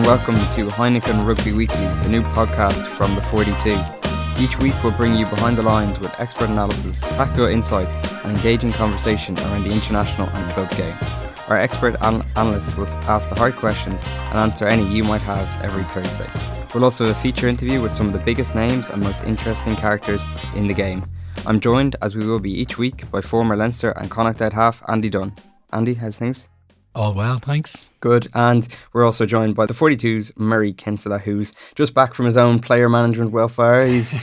welcome to Heineken Rugby Weekly, the new podcast from the 42. Each week we'll bring you behind the lines with expert analysis, tactical insights and engaging conversation around the international and club game. Our expert analysts will ask the hard questions and answer any you might have every Thursday. We'll also have a feature interview with some of the biggest names and most interesting characters in the game. I'm joined, as we will be each week, by former Leinster and Connacht out half Andy Dunn. Andy, how's things? All well, thanks. Good. And we're also joined by the 42's Murray Kinsella, who's just back from his own player management welfare. He's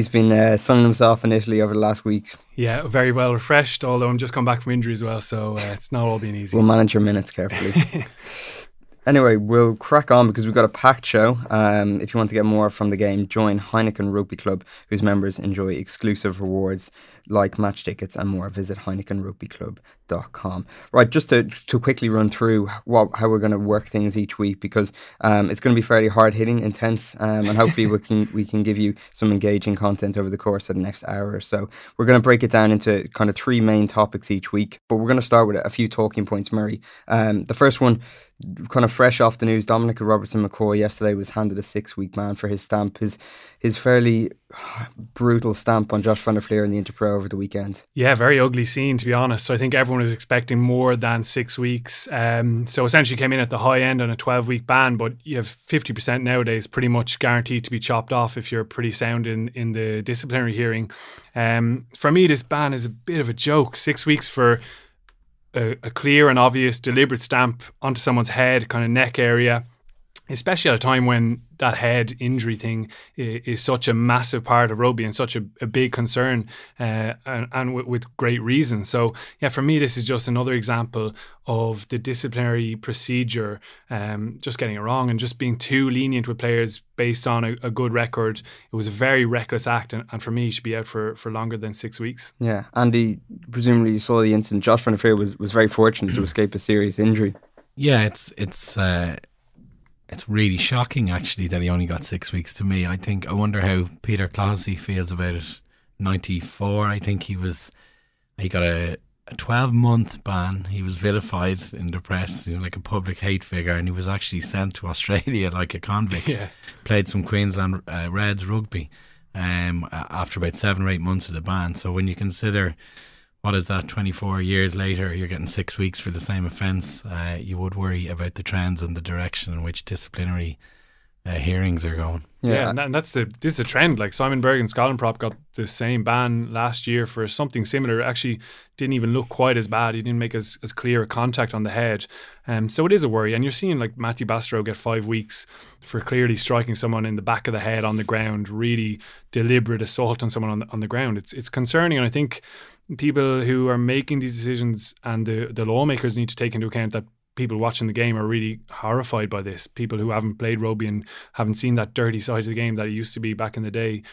been sunning himself in Italy over the last week. Yeah, very well refreshed, although I'm just come back from injury as well, so it's not all been easy. We'll manage your minutes carefully. Anyway, we'll crack on because we've got a packed show. If you want to get more from the game, join Heineken Rugby Club, whose members enjoy exclusive rewards like match tickets and more. Visit heinekenrugbyclub.com. Right, just to quickly run through how we're going to work things each week, because it's going to be fairly hard-hitting, intense, and hopefully we can give you some engaging content over the course of the next hour or so. We're going to break it down into kind of three main topics each week, but we're going to start with a few talking points, Murray. The first one, kind of fresh off the news, Dominic Robertson-McCoy yesterday was handed a 6-week ban for his stamp, his fairly brutal stamp on Josh van der Fleer in the Interpro over the weekend. Yeah, very ugly scene, to be honest. So I think everyone was expecting more than 6 weeks. So essentially came in at the high end on a 12-week ban, but you have 50% nowadays pretty much guaranteed to be chopped off if you're pretty sound in the disciplinary hearing. For me, this ban is a bit of a joke. 6 weeks for a clear and obvious deliberate stamp onto someone's head, kind of neck area, especially at a time when that head injury thing is such a massive part of rugby and such a big concern, and with great reason. So yeah, for me, this is just another example of the disciplinary procedure just getting it wrong and just being too lenient with players based on a good record. It was a very reckless act, and for me, he should be out for longer than 6 weeks. Yeah, Andy, presumably you saw the incident. Josh van der Fleer was very fortunate to escape a serious injury. Yeah, it's really shocking actually that he only got 6 weeks. To me, I wonder how Peter Clohessy feels about it. 94, I think he got a 12-month ban. He was vilified in the press, like a public hate figure, and he was actually sent to Australia like a convict. Yeah. Played some Queensland Reds rugby after about 7 or 8 months of the ban. So when you consider, what is that, 24 years later, you're getting 6 weeks for the same offence, you would worry about the trends and the direction in which disciplinary hearings are going. Yeah, and this is a trend. Like Simon Berg and Scotland Prop got the same ban last year for something similar. It actually didn't even look quite as bad. He didn't make as clear a contact on the head. So it is a worry. And you're seeing like Matthew Bastareaud get 5 weeks for clearly striking someone in the back of the head on the ground, really deliberate assault on someone on the ground. It's concerning, and I think people who are making these decisions and the lawmakers need to take into account that people watching the game are really horrified by this. People who haven't played rugby and haven't seen that dirty side of the game that it used to be back in the day.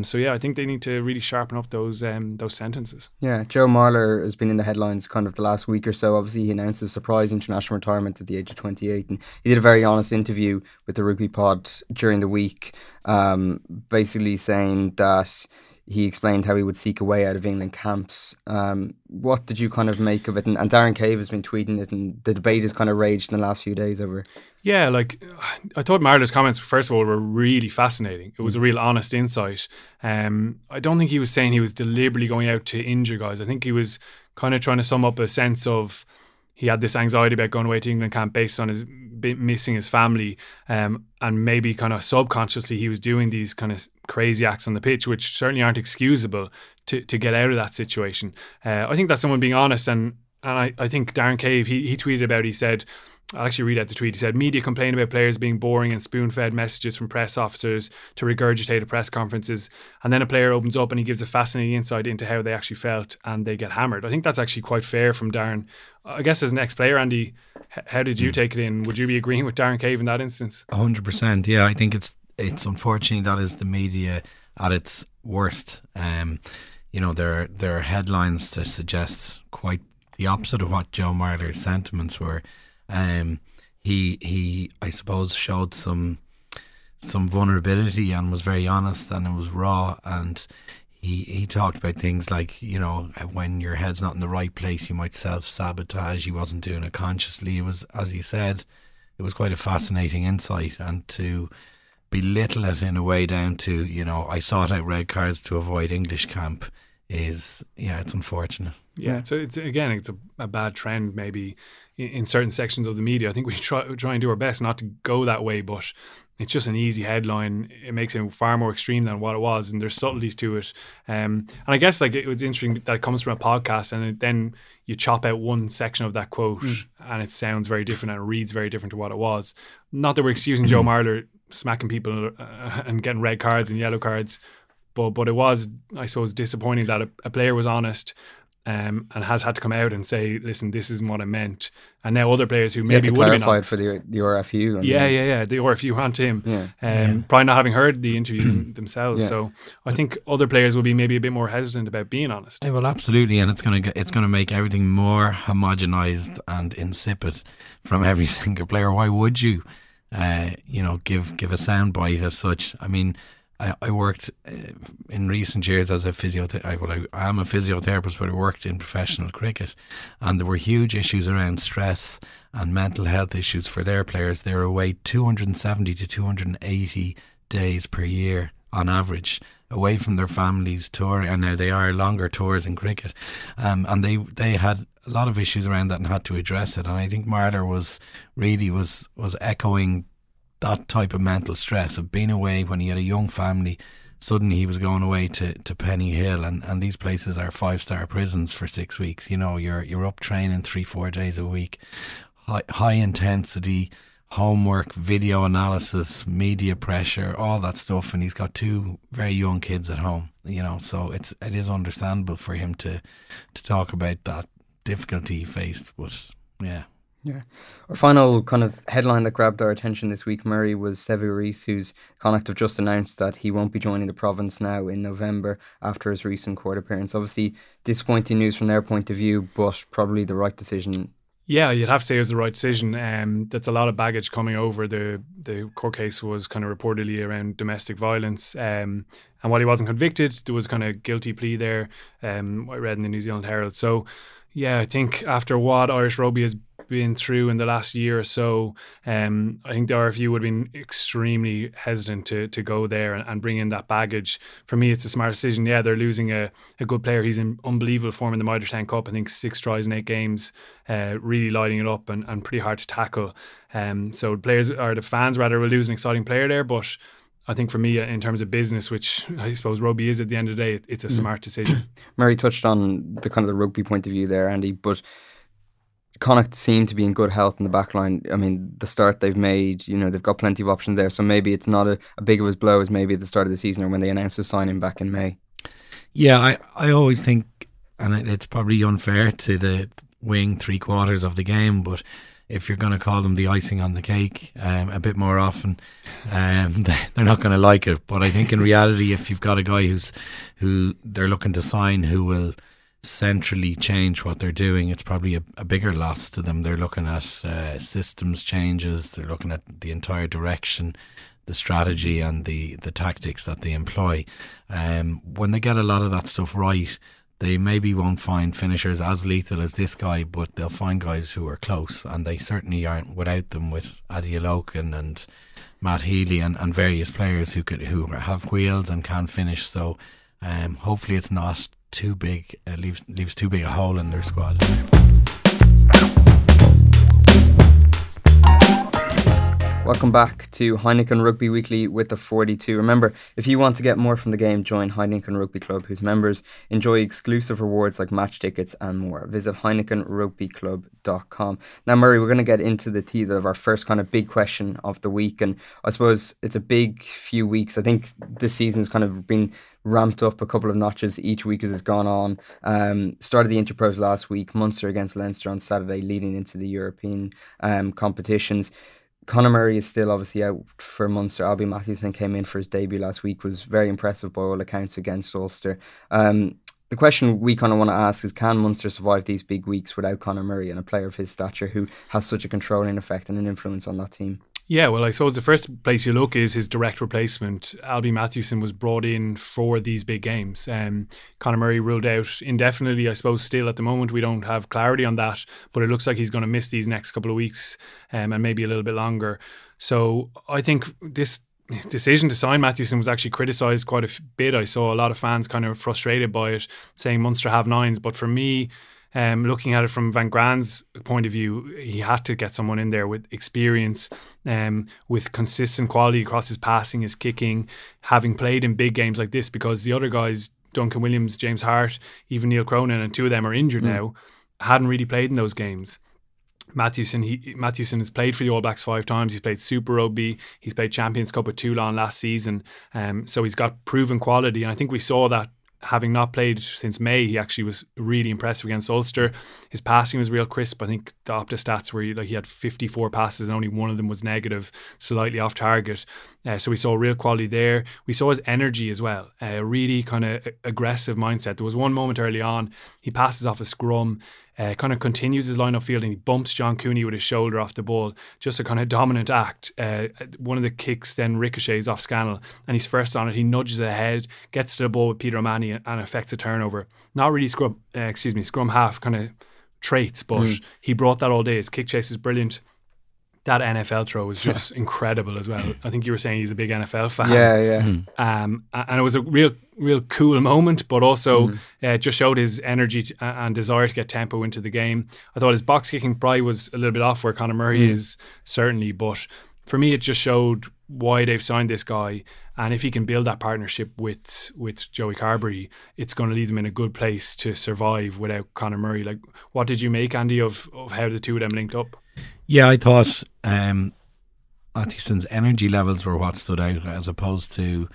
So yeah, I think they need to really sharpen up those sentences. Yeah, Joe Marler has been in the headlines kind of the last week or so. Obviously, he announced a surprise international retirement at the age of 28, and he did a very honest interview with the Rugby Pod during the week, basically saying that he explained how he would seek a way out of England camps. What did you kind of make of it? And Darren Cave has been tweeting it, and the debate has kind of raged in the last few days over it. Yeah, like I thought Marler's comments, first of all, were really fascinating. It was a real honest insight. I don't think he was saying he was deliberately going out to injure guys. I think he was kind of trying to sum up a sense of he had this anxiety about going away to England camp based on his missing his family, and maybe kind of subconsciously he was doing these kind of crazy acts on the pitch, which certainly aren't excusable to get out of that situation. I think that's someone being honest, and I think Darren Cave, he tweeted about it. He said, I'll actually read out the tweet. He said, media complain about players being boring and spoon-fed messages from press officers to regurgitate at press conferences, and then a player opens up and he gives a fascinating insight into how they actually felt and they get hammered. I think that's actually quite fair from Darren. I guess as an ex-player, Andy, how did you take it in? Would you be agreeing with Darren Cave in that instance? 100%, yeah. I think it's unfortunate that is the media at its worst. There are headlines that suggest quite the opposite of what Joe Marler's sentiments were. He I suppose showed some vulnerability and was very honest, and it was raw, and he talked about things like, when your head's not in the right place, you might self-sabotage. He wasn't doing it consciously. It was, as he said, was quite a fascinating insight, and to belittle it in a way down to, I sought out red cards to avoid English camp is, it's unfortunate. Yeah, it's a bad trend maybe in certain sections of the media. I think we try and do our best not to go that way, but it's just an easy headline. It makes it far more extreme than what it was, and there's subtleties to it. And I guess it was interesting that it comes from a podcast, and then you chop out one section of that quote, and it sounds very different and it reads very different to what it was. Not that we're excusing Joe Marler smacking people and getting red cards and yellow cards, but it was, I suppose, disappointing that a player was honest. And has had to come out and say, listen, this isn't what I meant. And now other players who maybe would have been clarified for the RFU. The RFU and him. Probably not having heard the interview themselves. So I think other players will be maybe a bit more hesitant about being honest. Yeah, well, absolutely, and it's going to make everything more homogenized and insipid from every single player. Why would you, give a soundbite as such? I mean, I worked in recent years as a physiotherapist. I am a physiotherapist, but I worked in professional cricket, and there were huge issues around stress and mental health issues for their players. They were away 270 to 280 days per year on average, away from their families, touring, and now they are longer tours in cricket, and they had a lot of issues around that and had to address it. And I think Marler was echoing that type of mental stress of being away when he had a young family. Suddenly he was going away to Penny Hill, and these places are 5-star prisons for 6 weeks. You're up training 3-4 days a week, high intensity homework, video analysis, media pressure, all that stuff, and he's got 2 very young kids at home. So it is understandable for him to talk about that difficulty he faced. But yeah. Yeah. Our final kind of headline that grabbed our attention this week, Murray, was Sevu Reece, whose Connacht have just announced that he won't be joining the province now in November after his recent court appearance. Obviously, disappointing news from their point of view, but probably the right decision. Yeah, you'd have to say it was the right decision. That's a lot of baggage coming over. The court case was kind of reportedly around domestic violence. And while he wasn't convicted, there was kind of guilty plea there. I read in the New Zealand Herald. So, yeah, I think after what Irish rugby has been through in the last year or so, I think the RFU would have been extremely hesitant to go there and bring in that baggage. For me, it's a smart decision. Yeah, they're losing a good player. He's in unbelievable form in the Mitre 10 Cup. I think 6 tries in 8 games, really lighting it up and pretty hard to tackle. So the fans rather will lose an exciting player there, but I think for me, in terms of business, which I suppose rugby is at the end of the day, it's a smart decision. Murray touched on the kind of the rugby point of view there, Andy, but Connacht seem to be in good health in the back line. I mean, the start they've made, they've got plenty of options there, so maybe it's not a big of a blow as maybe at the start of the season or when they announced the signing back in May. Yeah, I always think, and it's probably unfair to the wing 3/4 of the game, but if you're going to call them the icing on the cake a bit more often, they're not going to like it. But I think in reality, if you've got a guy who they're looking to sign who will centrally change what they're doing, it's probably a bigger loss to them. They're looking at systems changes, they're looking at the entire direction, the strategy and the tactics that they employ. When they get a lot of that stuff right, they maybe won't find finishers as lethal as this guy, but they'll find guys who are close, and they certainly aren't without them, with Adi Alokan and Matt Healy and various players who have wheels and can finish. So hopefully it's not too big, leaves too big a hole in their squad. Welcome back to Heineken Rugby Weekly with the 42. Remember, if you want to get more from the game, join Heineken Rugby Club, whose members enjoy exclusive rewards like match tickets and more. Visit HeinekenRugbyClub.com. Now, Murray, we're going to get into the teeth of our first kind of big question of the week, and I suppose it's a big few weeks. I think this season's kind of been ramped up a couple of notches each week as it's gone on. Started the Interpros last week, Munster against Leinster on Saturday, leading into the European competitions. Conor Murray is still obviously out for Munster. Albie Mathewson came in for his debut last week, was very impressive by all accounts against Ulster. The question we kind of want to ask is, can Munster survive these big weeks without Conor Murray and a player of his stature who has such a controlling effect and an influence on that team? Yeah, well, I suppose the first place you look is his direct replacement. Albie Mathewson was brought in for these big games. Conor Murray ruled out indefinitely. I suppose still at the moment we don't have clarity on that, but it looks like he's going to miss these next couple of weeks and maybe a little bit longer. So I think this decision to sign Mathewson was actually criticised quite a bit. I saw a lot of fans kind of frustrated by it, saying Munster have nines. But for me, looking at it from Van Graan's point of view, he had to get someone in there with experience, with consistent quality across his passing, his kicking, having played in big games like this, because the other guys, Duncan Williams, James Hart, even Neil Cronin, and two of them are injured now, hadn't really played in those games. Mathewson has played for the All Blacks 5 times. He's played Super Rugby. He's played Champions Cup with Toulon last season. So he's got proven quality. And I think we saw that, having not played since May, he actually was really impressive against Ulster. His passing was real crisp. I think the Opta stats were he had 54 passes and only one of them was negative, slightly off target. So we saw real quality there. We saw his energy as well, a really kind of aggressive mindset. There was one moment early on, he passes off a scrum, kind of continues his line-up field, and he bumps John Cooney with his shoulder off the ball. Just a kind of dominant act. One of the kicks then ricochets off Scannell, and he's first on it. He nudges ahead, gets to the ball with Peter O'Mahony, and affects a turnover. Not really scrum half kind of traits, but he brought that all day. His kick chase is brilliant. That NFL throw was just incredible as well. I think you were saying he's a big NFL fan. Yeah. And it was a real cool moment, but also just showed his energy and desire to get tempo into the game. I thought his box kicking probably was a little bit off where Conor Murray is, certainly, but for me it just showed why they've signed this guy, and if he can build that partnership with Joey Carbery, it's going to leave him in a good place to survive without Conor Murray. Like, what did you make, Andy, of how the two of them linked up? Yeah, I thought Mathewson's energy levels were what stood out, as opposed to,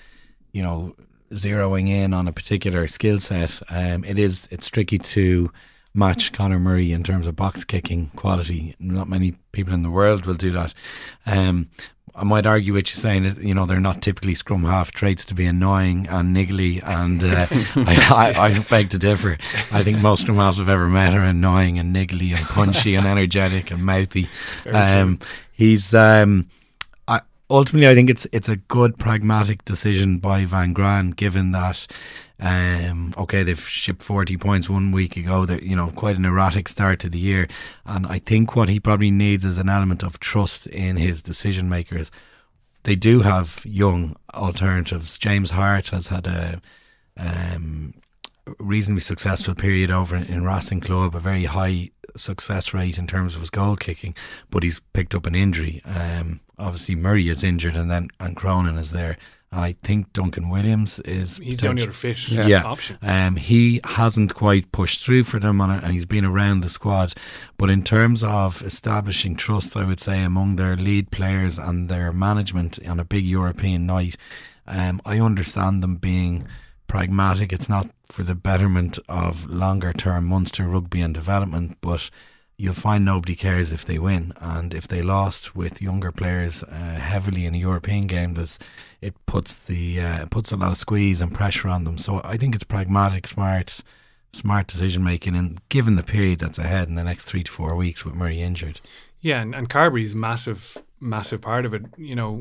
zeroing in on a particular skill set. It's tricky to match Conor Murray in terms of box kicking quality. Not many people in the world will do that. I might argue with you saying that, they're not typically scrum half traits to be annoying and niggly, and I beg to differ. I think most scrum halves I've ever met are annoying and niggly and punchy and energetic and mouthy. He's ultimately, I think it's a good pragmatic decision by Van Graan, given that they've shipped 40 points 1 week ago. That quite an erratic start to the year, and I think what he probably needs is an element of trust in his decision makers. They do have young alternatives. James Hart has had a reasonably successful period over in Racing Club, a very high success rate in terms of his goal kicking, but he's picked up an injury. Obviously Murray is injured, and Cronin is there. And I think Duncan Williams he's the only other fit option. He hasn't quite pushed through for them on it, and he's been around the squad. But in terms of establishing trust, I would say, among their lead players and their management on a big European night, I understand them being pragmatic. It's not for the betterment of longer term Munster rugby and development, but you'll find nobody cares if they win, and if they lost with younger players heavily in a European game, it puts a lot of squeeze and pressure on them. So I think it's pragmatic, smart decision making, and given the period that's ahead in the next 3 to 4 weeks with Murray injured. Yeah, and Carbery's massive part of it.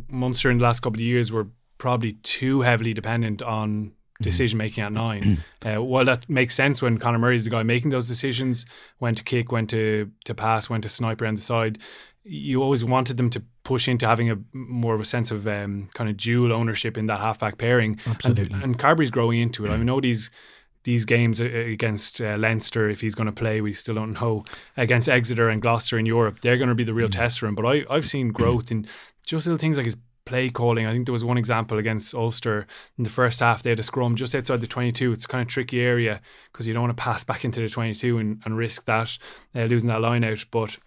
Munster in the last couple of years were probably too heavily dependent on decision making at 9. Well, that makes sense when Conor Murray is the guy making those decisions, when to kick, when to pass, when to snipe around the side. You always wanted them to push into having a more of a sense of kind of dual ownership in that halfback pairing. Absolutely. And Carbery's growing into it. I know these games against Leinster, if he's going to play, we still don't know, against Exeter and Gloucester in Europe, they're going to be the real test for him. But I've seen growth in just little things like his play calling. I think there was one example against Ulster in the first half. They had a scrum just outside the 22. It's a kind of tricky area because you don't want to pass back into the 22 and risk that losing that line out. But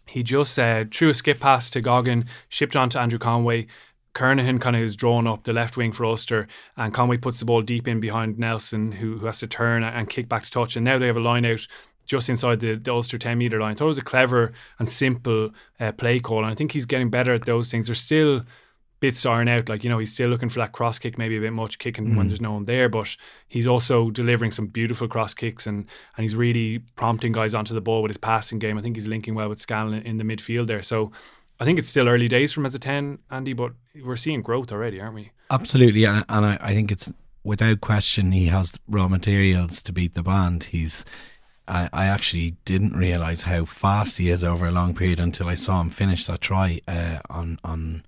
he just threw a skip pass to Goggin, shipped on to Andrew Conway. Kernahan kind of is drawn up the left wing for Ulster, and Conway puts the ball deep in behind Nelson, who has to turn and kick back to touch. And now they have a line out just inside the Ulster 10 metre line. I thought it was a clever and simple play call, and I think he's getting better at those things. There's still bits iron out, he's still looking for that cross kick maybe a bit much, kicking when there's no one there, but he's also delivering some beautiful cross kicks, and he's really prompting guys onto the ball with his passing game. I think he's linking well with Scannell in the midfield there. So I think it's still early days for him as a 10, Andy, but we're seeing growth already, aren't we? Absolutely, and I think it's without question he has raw materials to beat the band. I actually didn't realise how fast he is over a long period until I saw him finish that try on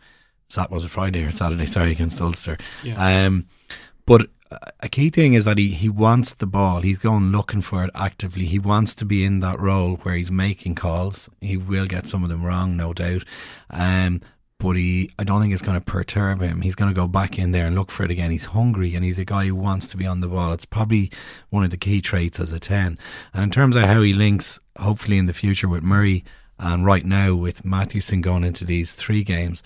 was it Friday or Saturday? Sorry, against Ulster. Yeah. But a key thing is that he wants the ball. He's going looking for it actively. He wants to be in that role where he's making calls. He will get some of them wrong, no doubt. But I don't think it's going to perturb him. He's going to go back in there and look for it again. He's hungry and he's a guy who wants to be on the ball. It's probably one of the key traits as a 10. And in terms of how he links, hopefully in the future with Murray and right now with Mathewson going into these 3 games,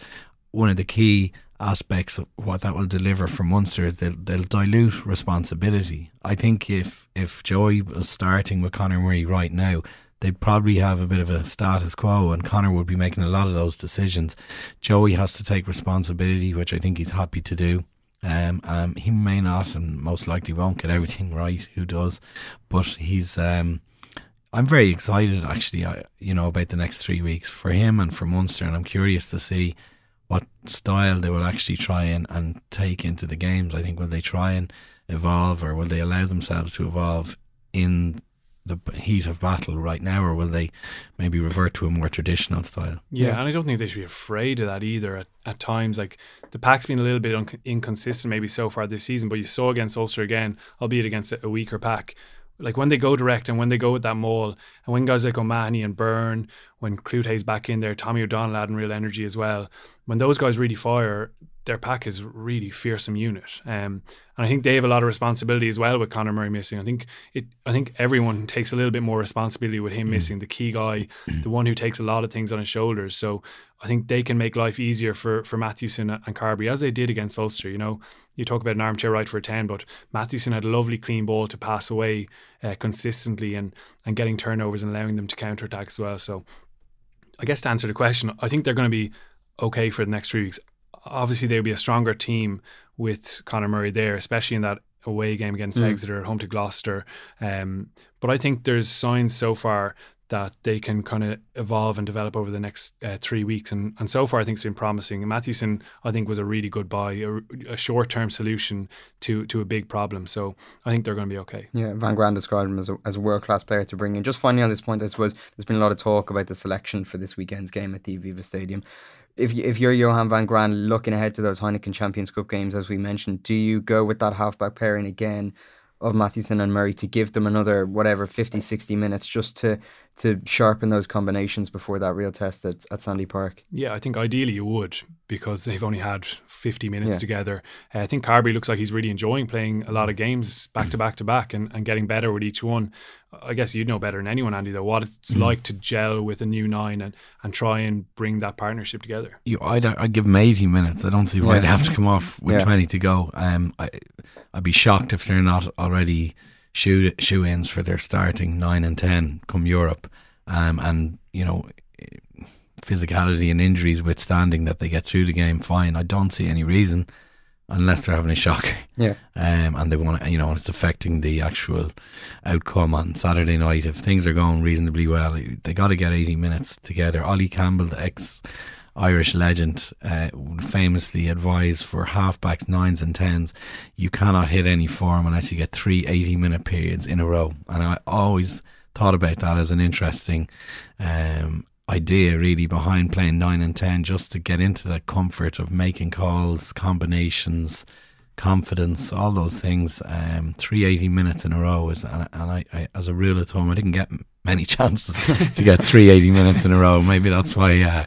one of the key aspects of what that will deliver for Munster is they'll dilute responsibility. I think if Joey was starting with Conor Murray right now, they'd probably have a bit of a status quo and Conor would be making a lot of those decisions. Joey has to take responsibility, which I think he's happy to do. He may not and most likely won't get everything right, who does, but he's I'm very excited actually about the next 3 weeks for him and for Munster, and I'm curious to see what style they will actually try and take into the games. I think, will they try and evolve, or will they allow themselves to evolve in the heat of battle right now, or will they maybe revert to a more traditional style? Yeah, and I don't think they should be afraid of that either at times. Like, the pack's been a little bit inconsistent maybe so far this season, but you saw against Ulster again, albeit against a weaker pack, like when they go direct and when they go with that maul, and when guys like O'Mahony and Byrne, when Cloutey's back in there, Tommy O'Donnell adding real energy as well, when those guys really fire, their pack is a really fearsome unit. And I think they have a lot of responsibility as well with Conor Murray missing. I think everyone takes a little bit more responsibility with him missing, the key guy, the one who takes a lot of things on his shoulders. So I think they can make life easier for Mathewson and Carberry, as they did against Ulster. You talk about an armchair right for a 10, but Mathewson had a lovely clean ball to pass away consistently and getting turnovers and allowing them to counter-attack as well. So I guess to answer the question, I think they're going to be okay for the next 3 weeks. Obviously, they'll be a stronger team with Conor Murray there, especially in that away game against Exeter, home to Gloucester. But I think there's signs so far that they can kind of evolve and develop over the next 3 weeks. And so far, I think it's been promising. And Mathewson, I think, was a really good buy, a short-term solution to a big problem. So I think they're going to be okay. Yeah, Van Graan described him as a world-class player to bring in. Just finally on this point, I suppose there's been a lot of talk about the selection for this weekend's game at the Aviva Stadium. If you're Johan Van Graan looking ahead to those Heineken Champions Cup games, as we mentioned, do you go with that halfback pairing again of Mathewson and Murray to give them another 50, 60 minutes just to sharpen those combinations before that real test at Sandy Park? Yeah, I think ideally you would, because they've only had 50 minutes together. I think Carberry looks like he's really enjoying playing a lot of games back to back and getting better with each one. I guess you'd know better than anyone, Andy, though, what it's like to gel with a new 9 and try and bring that partnership together. I'd give them 80 minutes. I don't see why they have to come off with 20 to go. I'd be shocked if they're not already shoe-ins for their starting 9 and 10 come Europe. And physicality and injuries withstanding, that they get through the game fine. I don't see any reason, unless they're having a shock. Yeah. And they want to, it's affecting the actual outcome on Saturday night. If things are going reasonably well, they got to get 80 minutes together. Ollie Campbell, the ex-Irish legend, would famously advise for halfbacks, 9s and 10s, you cannot hit any form unless you get 3 80-minute periods in a row. And I always thought about that as an interesting idea really behind playing 9 and 10, just to get into that comfort of making calls, combinations, confidence, all those things. 3 80 minutes in a row is, and I as a rule of thumb, I didn't get many chances to get 3 80 minutes in a row. Maybe that's why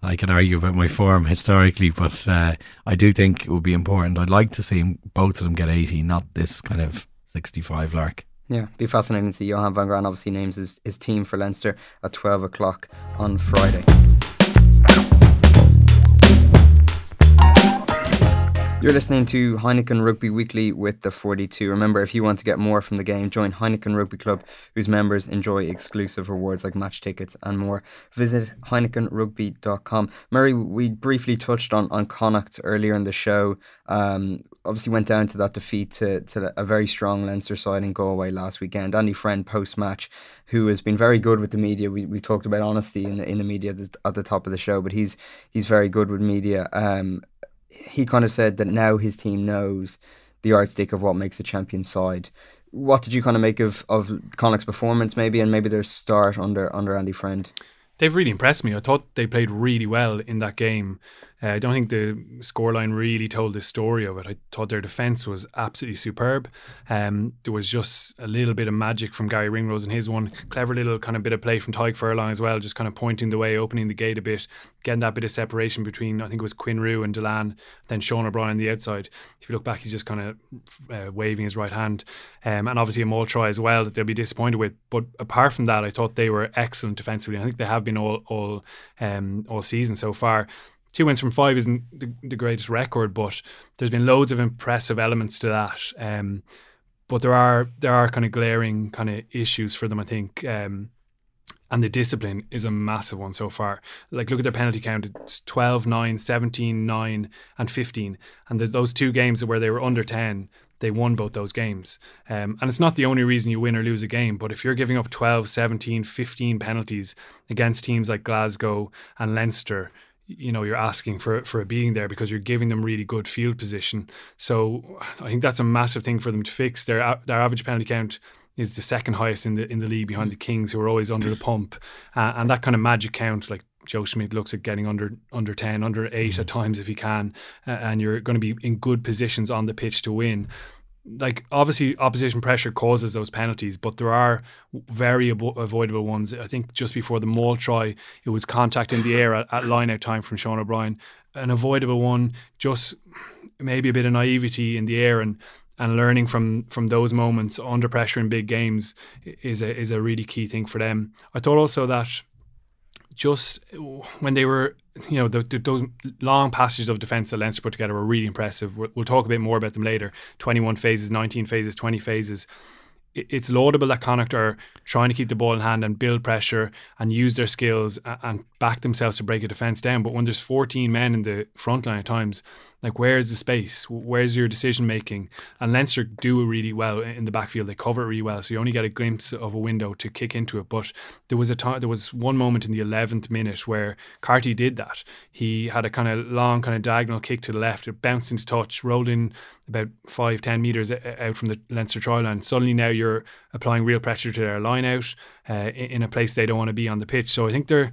I can argue about my form historically, but I do think it would be important. I'd like to see both of them get 80, not this kind of 65 lark. Yeah, be fascinating to see. Johan Van Graan obviously names his team for Leinster at 12 o'clock on Friday. You're listening to Heineken Rugby Weekly with the 42. Remember, if you want to get more from the game, join Heineken Rugby Club, whose members enjoy exclusive rewards like match tickets and more. Visit heinekenrugby.com. Murray, we briefly touched on Connacht earlier in the show. Obviously went down to that defeat to a very strong Leinster side in Galway last weekend. Andy Friend, post-match, who has been very good with the media. We talked about honesty in the media at the top of the show, but he's very good with media. He kind of said that now his team knows the yardstick of what makes a champion side. What did you kind of make of Connacht's performance maybe, and maybe their start under Andy Friend? They've really impressed me. I thought they played really well in that game. I don't think the scoreline really told the story of it. I thought their defence was absolutely superb. There was just a little bit of magic from Gary Ringrose and his one clever little kind of bit of play from Tadhg Furlong as well, just kind of pointing the way, opening the gate a bit, getting that bit of separation between, I think it was Quinn Rue and Delan, then Sean O'Brien on the outside. If you look back, he's just kind of waving his right hand. And obviously a maul try as well that they'll be disappointed with. But apart from that, I thought they were excellent defensively. I think they have been all season so far. 2 wins from 5 isn't the greatest record, but there's been loads of impressive elements to that. But there are kind of glaring kind of issues for them, I think. And the discipline is a massive one so far. Like, look at their penalty count. It's 12, 9, 17, 9 and 15. And those 2 games where they were under 10, they won both those games. And it's not the only reason you win or lose a game, but if you're giving up 12, 17, 15 penalties against teams like Glasgow and Leinster, you know, you're asking for a beating there because you're giving them really good field position. So I think that's a massive thing for them to fix. Their average penalty count is the second highest in the league behind the Kings, who are always under the pump. And that kind of magic count, like Joe Schmidt looks at getting under 10, under 8 at times if he can, and you're going to be in good positions on the pitch to win. Like, obviously opposition pressure causes those penalties, but there are very avoidable ones. I think just before the maul try, it was contact in the air at line out time from Sean O'Brien. An avoidable one, just maybe a bit of naivety in the air, and learning from those moments under pressure in big games is a really key thing for them. I thought also that just when they were, you know, those long passages of defence that Leinster put together were really impressive. We'll talk a bit more about them later. 21 phases, 19 phases, 20 phases. It's laudable that Connacht are trying to keep the ball in hand and build pressure and use their skills and back themselves to break a defence down. But when there's 14 men in the front line at times, like, where's the space? Where's your decision making? And Leinster do really well in the backfield. They cover it really well, so you only get a glimpse of a window to kick into it. But there was one moment in the 11th minute where Carty did that. He had a kind of long, kind of diagonal kick to the left. It bounced into touch, rolled in about 5-10 metres out from the Leinster try line. Suddenly now you're applying real pressure to their line out in a place they don't want to be on the pitch. So I think they're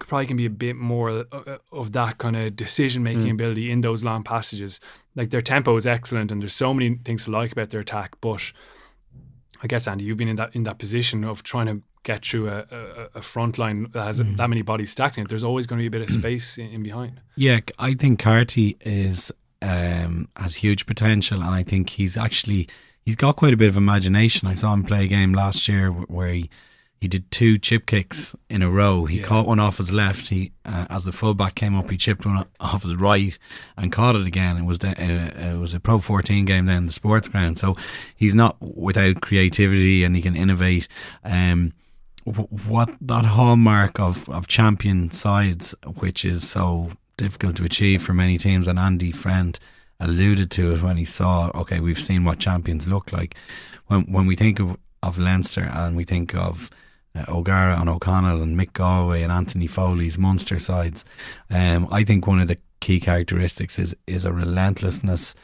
probably can be a bit more of that kind of decision-making ability in those long passages. Like, their tempo is excellent and there's so many things to like about their attack, but I guess, Andy, you've been in that position of trying to get through a front line that has that many bodies stacked in it. There's always going to be a bit of space in behind. Yeah, I think Carty has huge potential, and I think he's got quite a bit of imagination. I saw him play a game last year where he did 2 chip kicks in a row. He caught one off his left. He, as the fullback came up, he chipped one off his right and caught it again. It was a Pro 14 game then in the sports ground. So he's not without creativity, and he can innovate. What that hallmark of champion sides, which is so difficult to achieve for many teams, and Andy Friend alluded to it when he saw, okay, we've seen what champions look like. When we think of Leinster and we think of O'Gara and O'Connell and Mick Galway and Anthony Foley's Munster sides, I think one of the key characteristics is a relentlessness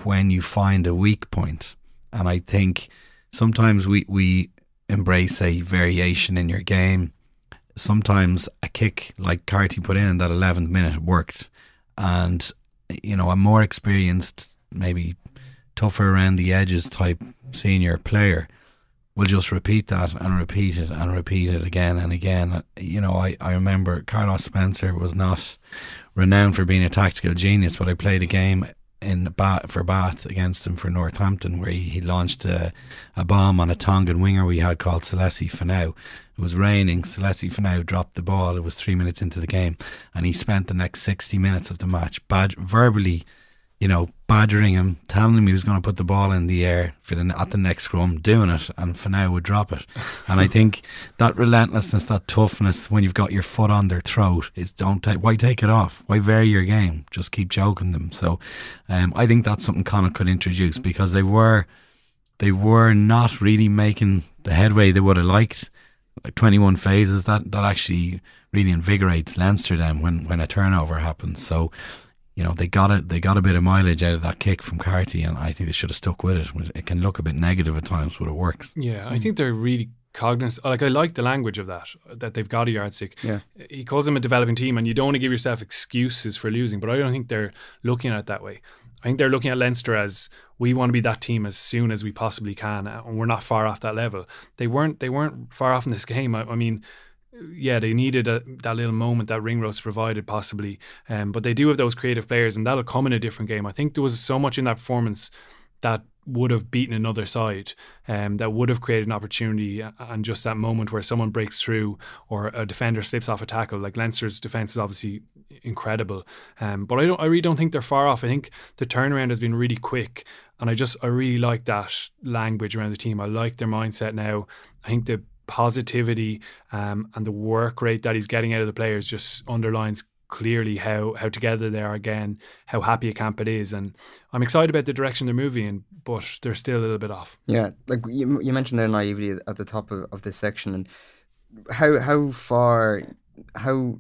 when you find a weak point. And I think sometimes we embrace a variation in your game. Sometimes a kick like Carty put in that 11th minute worked, and you know, a more experienced, maybe tougher around the edges type senior player will just repeat that and repeat it and repeat it again and again. You know, I remember Carlos Spencer was not renowned for being a tactical genius, but I played a game for Bath against him for Northampton where he launched a bomb on a Tongan winger we had called Celesi Finau. It was raining. Celesi Finau dropped the ball. It was 3 minutes into the game, and he spent the next 60 minutes of the match verbally badgering him, telling him he was going to put the ball in the air at the next scrum, doing it, and Finau would drop it. And I think that relentlessness, that toughness, when you've got your foot on their throat, is why take it off? Why vary your game? Just keep choking them. So I think that's something Connacht could introduce, because they were not really making the headway they would have liked. Like 21 phases, that actually really invigorates Leinster then when a turnover happens. So they got a bit of mileage out of that kick from Carty, and I think they should have stuck with it. It can look a bit negative at times, but it works. Yeah, I think they're really cognizant. Like, I like the language of that they've got a yardstick. Yeah. He calls them a developing team, and you don't want to give yourself excuses for losing, but I don't think they're looking at it that way. I think they're looking at Leinster as, we want to be that team as soon as we possibly can, and we're not far off that level. They weren't far off in this game. I mean, yeah, they needed that little moment that Ringrose provided, possibly, but they do have those creative players, and that'll come in a different game. I think there was so much in that performance that would have beaten another side, that would have created an opportunity, and just that moment where someone breaks through or a defender slips off a tackle. Like, Leinster's defence is obviously incredible, but I really don't think they're far off. I think the turnaround has been really quick, and I really like that language around the team. I like their mindset now. I think the positivity and the work rate that he's getting out of the players just underlines clearly how together they are again, how happy a camp it is, and I'm excited about the direction they're moving in, but they're still a little bit off. Yeah, like you mentioned their naivety at the top of this section, and how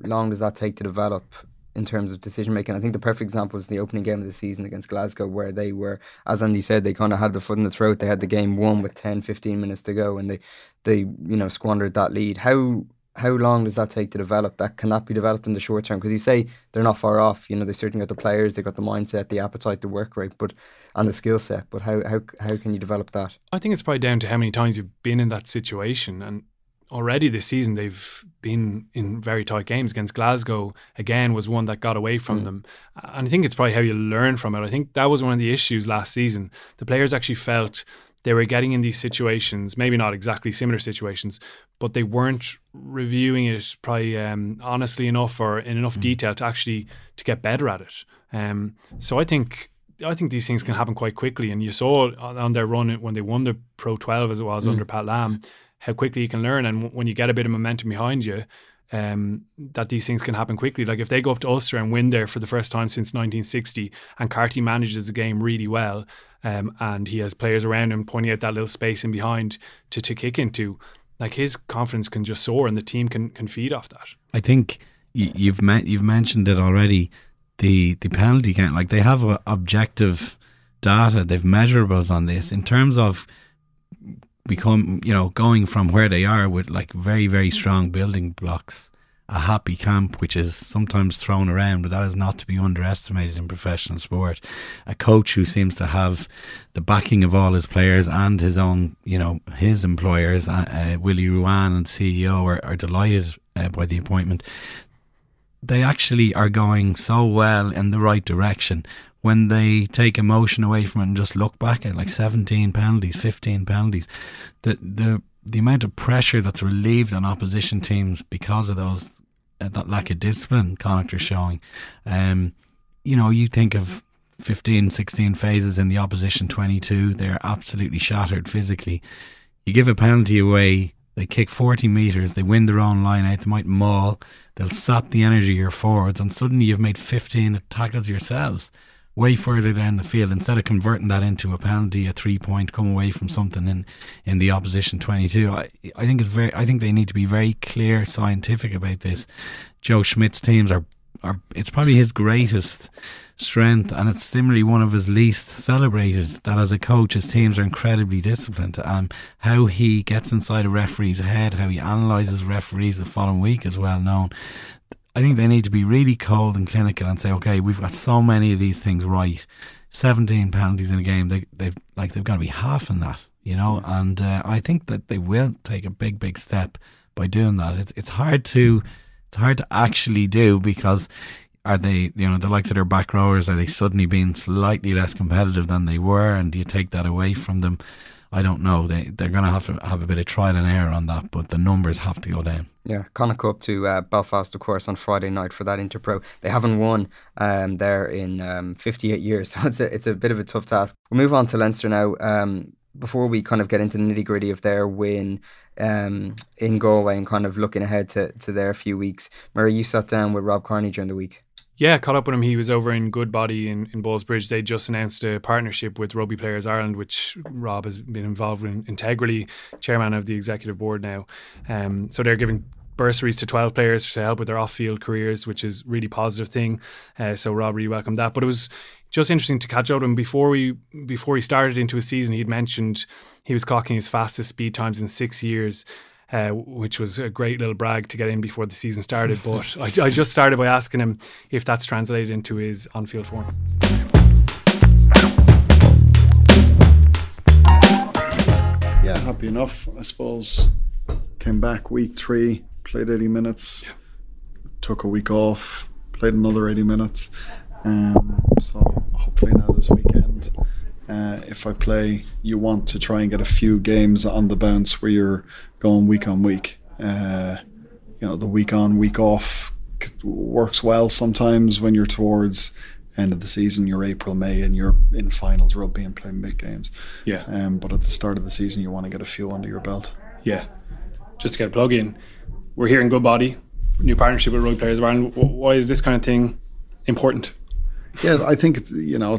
long does that take to develop in terms of decision making? I think the perfect example is the opening game of the season against Glasgow, where they were, as Andy said, they kind of had the foot in the throat. They had the game won with 10-15 minutes to go, and they squandered that lead. How long does that take to develop? Can that be developed in the short term? Because you say they're not far off. They certainly got the players, they got the mindset, the appetite, the work rate, and the skill set. But how can you develop that? I think it's probably down to how many times you've been in that situation. And already this season they've been in very tight games. Against Glasgow, again, was one that got away from them. And I think it's probably how you learn from it. I think that was one of the issues last season. The players actually felt they were getting in these situations, maybe not exactly similar situations, but they weren't reviewing it probably honestly enough or in enough detail to get better at it. So I think these things can happen quite quickly, and you saw on their run when they won the Pro 12 as it was under Pat Lam, how quickly you can learn, and when you get a bit of momentum behind you, that these things can happen quickly. Like, if they go up to Ulster and win there for the first time since 1960, and Carty manages the game really well, and he has players around him pointing out that little space in behind to kick into, like, his confidence can just soar, and the team can feed off that. I think you've mentioned it already. The penalty count, like, they have objective data, they've measurables on this in terms of going from where they are with, like, very, very strong building blocks, a happy camp, which is sometimes thrown around, but that is not to be underestimated in professional sport. A coach who seems to have the backing of all his players and his own, his employers, Willie Ruan and CEO are delighted by the appointment. They actually are going so well in the right direction. When they take emotion away from it and just look back at, like, 17 penalties, 15 penalties, the amount of pressure that's relieved on opposition teams because of those that lack of discipline Connacht are showing. You think of 15, 16 phases in the opposition 22, they're absolutely shattered physically. You give a penalty away, they kick 40 metres, they win their own line out, they might maul, they'll sap the energy of your forwards, and suddenly you've made 15 tackles yourselves, way further down the field. Instead of converting that into a penalty, a 3-point, come away from something in the opposition 22. I think they need to be very clear, scientific about this. Joe Schmidt's teams are it's probably his greatest strength, and it's similarly one of his least celebrated, that as a coach his teams are incredibly disciplined. How he gets inside a referee's head, how he analyses referees the following week is well known. I think they need to be really cold and clinical and say, okay, we've got so many of these things right. 17 penalties in a game, they've got to be half in that, and I think that they will take a big step by doing that. It's hard to actually do, because are they, the likes of their back rowers, are they suddenly being slightly less competitive than they were, and do you take that away from them? I don't know. They're going to have a bit of trial and error on that, but the numbers have to go down. Yeah, Connacht up to Belfast, of course, on Friday night for that Interpro. They haven't won there in 58 years, so it's a bit of a tough task. We'll move on to Leinster now. Before we kind of get into the nitty-gritty of their win in Galway and kind of looking ahead to their few weeks, Murray, you sat down with Rob Kearney during the week. Yeah, caught up with him. He was over in Goodbody in Ballsbridge. They just announced a partnership with Rugby Players Ireland, which Rob has been involved in integrally, chairman of the executive board now. So they're giving bursaries to 12 players to help with their off-field careers, which is a really positive thing. So Rob really welcomed that. But it was just interesting to catch up with him. Before he started into his season, he'd mentioned he was clocking his fastest speed times in 6 years. Which was a great little brag to get in before the season started. But I just started by asking him if that's translated into his on-field form. Yeah, happy enough. I suppose came back week 3, played 80 minutes, took a week off, played another 80 minutes. So hopefully now this weekend, if I play, you want to try and get a few games on the bounce where you're going week on week. The week on, week off works well sometimes when you're towards end of the season, you're April, May, and you're in finals rugby and playing big games. Yeah. But at the start of the season, you want to get a few under your belt. Yeah. Just to get a plug in, we're here in Goodbody, new partnership with Rugby Players of Ireland. Why is this kind of thing important? Yeah, I think I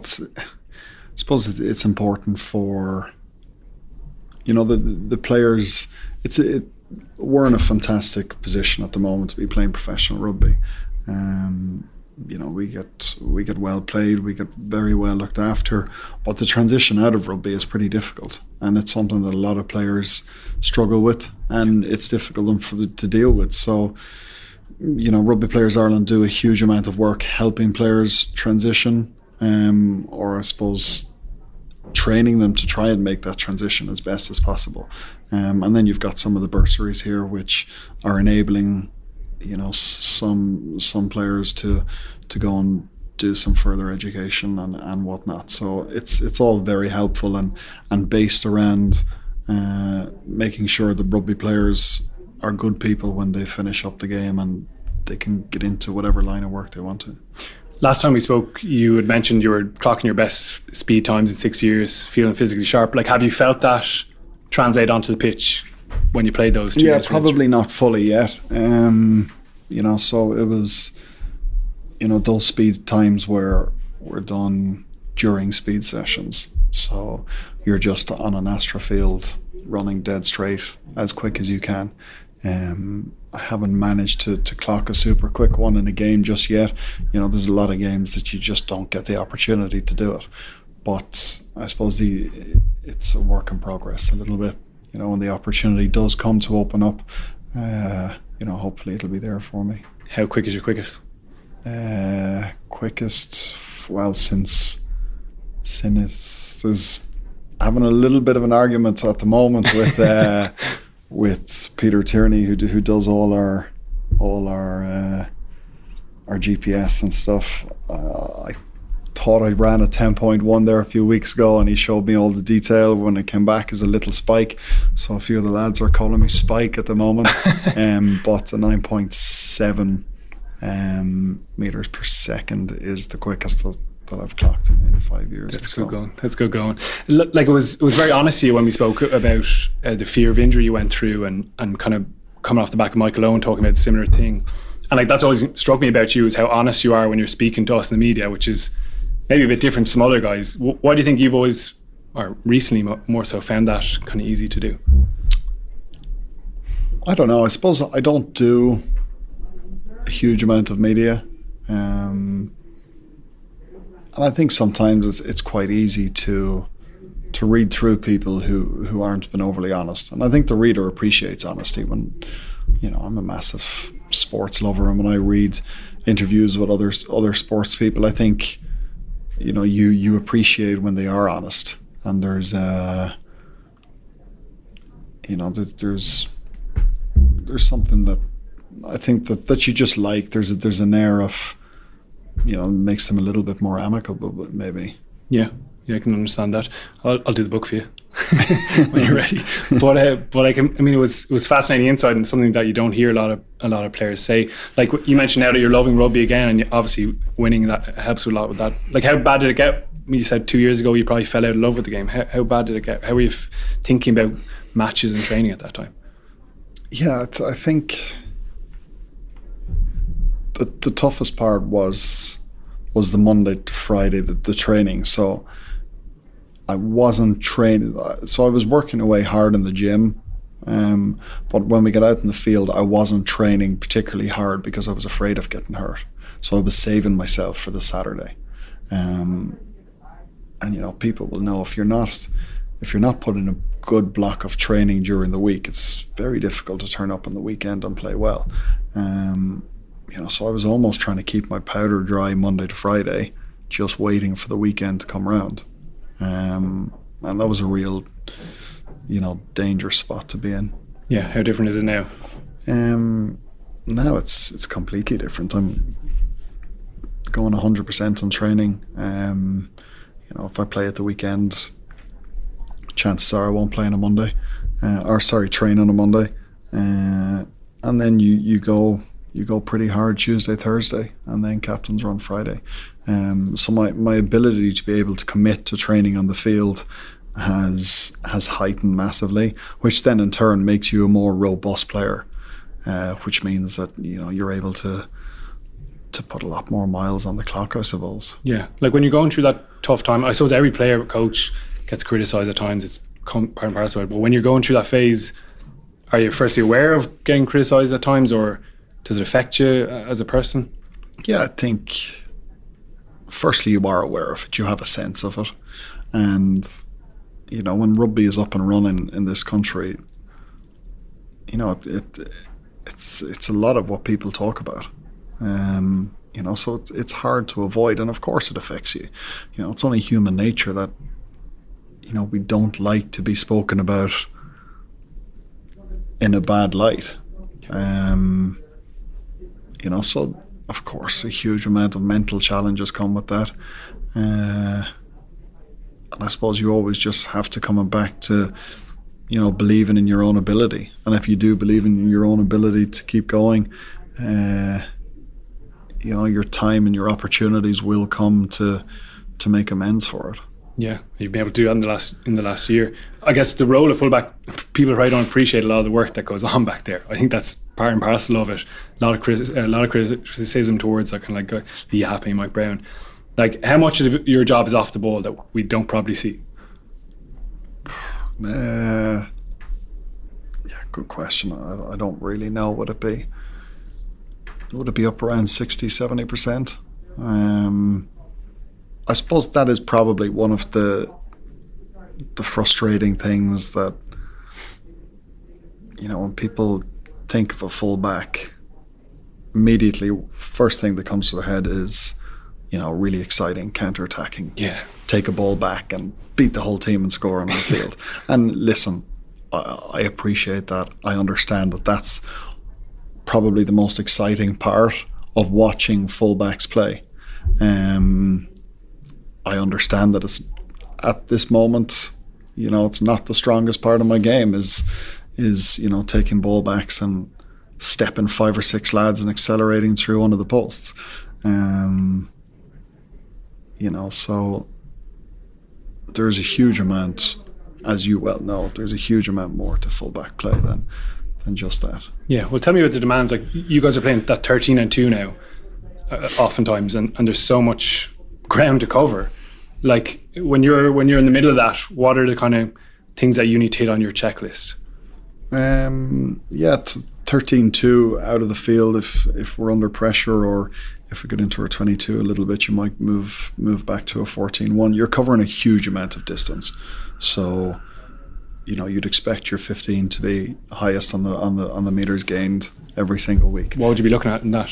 suppose it's important for the players. We're in a fantastic position at the moment to be playing professional rugby. We get well played, we get very well looked after, but the transition out of rugby is pretty difficult, and it's something that a lot of players struggle with, and it's difficult to deal with. So, Rugby Players Ireland do a huge amount of work helping players transition, or I suppose training them to try and make that transition as best as possible. And then you've got some of the bursaries here which are enabling some players to go and do some further education and whatnot. So it's all very helpful and based around making sure the rugby players are good people when they finish up the game and they can get into whatever line of work they want to. Last time we spoke, you had mentioned you were clocking your best speed times in 6 years, feeling physically sharp. Like, have you felt that translate onto the pitch when you played those 2 years? Yeah, probably not fully yet. So it was, those speed times were done during speed sessions. So you're just on an Astra field running dead straight as quick as you can. I haven't managed to clock a super quick one in a game just yet. There's a lot of games that you just don't get the opportunity to do it. But I suppose it's a work in progress a little bit. When the opportunity does come to open up, hopefully it'll be there for me. How quick is your quickest? Quickest, well, since there's having a little bit of an argument at the moment with Peter Tierney, who does all our GPS and stuff. I thought I ran a 10.1 there a few weeks ago, and he showed me all the detail when it came back as a little spike. So a few of the lads are calling me Spike at the moment. But the 9.7 meters per second is the quickest that I've clocked in 5 years. That's good going. That's good going. Like, it was very honest to you when we spoke about the fear of injury you went through, and kind of coming off the back of Michael Owen talking about a similar thing. And like, that's always struck me about you, is how honest you are when you're speaking to us in the media, which is maybe a bit different to some other guys. Why do you think you've always, or recently more so, found that kind of easy to do? I don't know. I suppose I don't do a huge amount of media. And I think sometimes it's quite easy to read through people who aren't been overly honest. And I think the reader appreciates honesty. When, I'm a massive sports lover, and when I read interviews with other sports people, I think, you appreciate when they are honest. And there's there's something that I think that you just like. There's an air of, makes them a little bit more amicable, maybe. Yeah. Yeah, I can understand that. I'll do the book for you when you're ready. But it was fascinating insight and something that you don't hear a lot of players say. Like you mentioned now that you're loving rugby again, and obviously winning that helps a lot with that. Like, how bad did it get? You said 2 years ago you probably fell out of love with the game. How bad did it get? How were you thinking about matches and training at that time? Yeah, I think the toughest part was the Monday to Friday, the training. So I wasn't training. So I was working away hard in the gym. But when we got out in the field, I wasn't training particularly hard because I was afraid of getting hurt. So I was saving myself for the Saturday. And people will know if you're not putting a good block of training during the week, it's very difficult to turn up on the weekend and play well. So I was almost trying to keep my powder dry Monday to Friday, just waiting for the weekend to come around. And that was a real, dangerous spot to be in. Yeah, how different is it now? Now it's completely different. I'm going 100% on training. If I play at the weekend, chances are I won't play on a Monday, train on a Monday, and then you go pretty hard Tuesday, Thursday, and then captains run Friday. So my ability to be able to commit to training on the field has heightened massively, which then in turn makes you a more robust player, which means that you're able to put a lot more miles on the clock, I suppose. Yeah, like when you're going through that tough time, I suppose every player, coach gets criticised at times. It's part and parcel of it. But when you're going through that phase, are you firstly aware of getting criticised at times, or does it affect you as a person? Yeah, I think firstly you are aware of it. You have a sense of it. And, when rugby is up and running in this country, it's a lot of what people talk about. So it's hard to avoid, and of course it affects you. It's only human nature that we don't like to be spoken about in a bad light. So of course a huge amount of mental challenges come with that. And I suppose you always just have to come back to believing in your own ability. And if you do believe in your own ability to keep going, your time and your opportunities will come to make amends for it. Yeah, you've been able to do that in the last year. I guess the role of fullback, people probably don't appreciate a lot of the work that goes on back there. I think that's part and parcel of it. A lot of criticism towards that kind of like Lee Happy, Mike Brown. Like, how much of your job is off the ball that we don't probably see? Yeah, good question. I don't really know. Would it be up around 60-70%? I suppose that is probably one of the frustrating things that, when people think of a fullback, immediately first thing that comes to their head is, really exciting counter-attacking. Yeah. Take a ball back and beat the whole team and score on the field. And listen, I appreciate that. I understand that that's probably the most exciting part of watching fullbacks play. I understand that it's at this moment, it's not the strongest part of my game is taking ball backs and stepping 5 or 6 lads and accelerating through one of the posts. So there's a huge amount, as you well know, there's a huge amount more to fullback play than just that. Yeah, well, tell me about the demands. Like, you guys are playing that 13-2 now, oftentimes, and there's so much ground to cover. Like, when you're in the middle of that, what are the kind of things that you need to hit on your checklist? 13-2 out of the field. If we're under pressure, or if we get into our 22 a little bit, you might move back to a 14-1. You're covering a huge amount of distance, so you'd expect your 15 to be highest on the meters gained every single week. What would you be looking at in that?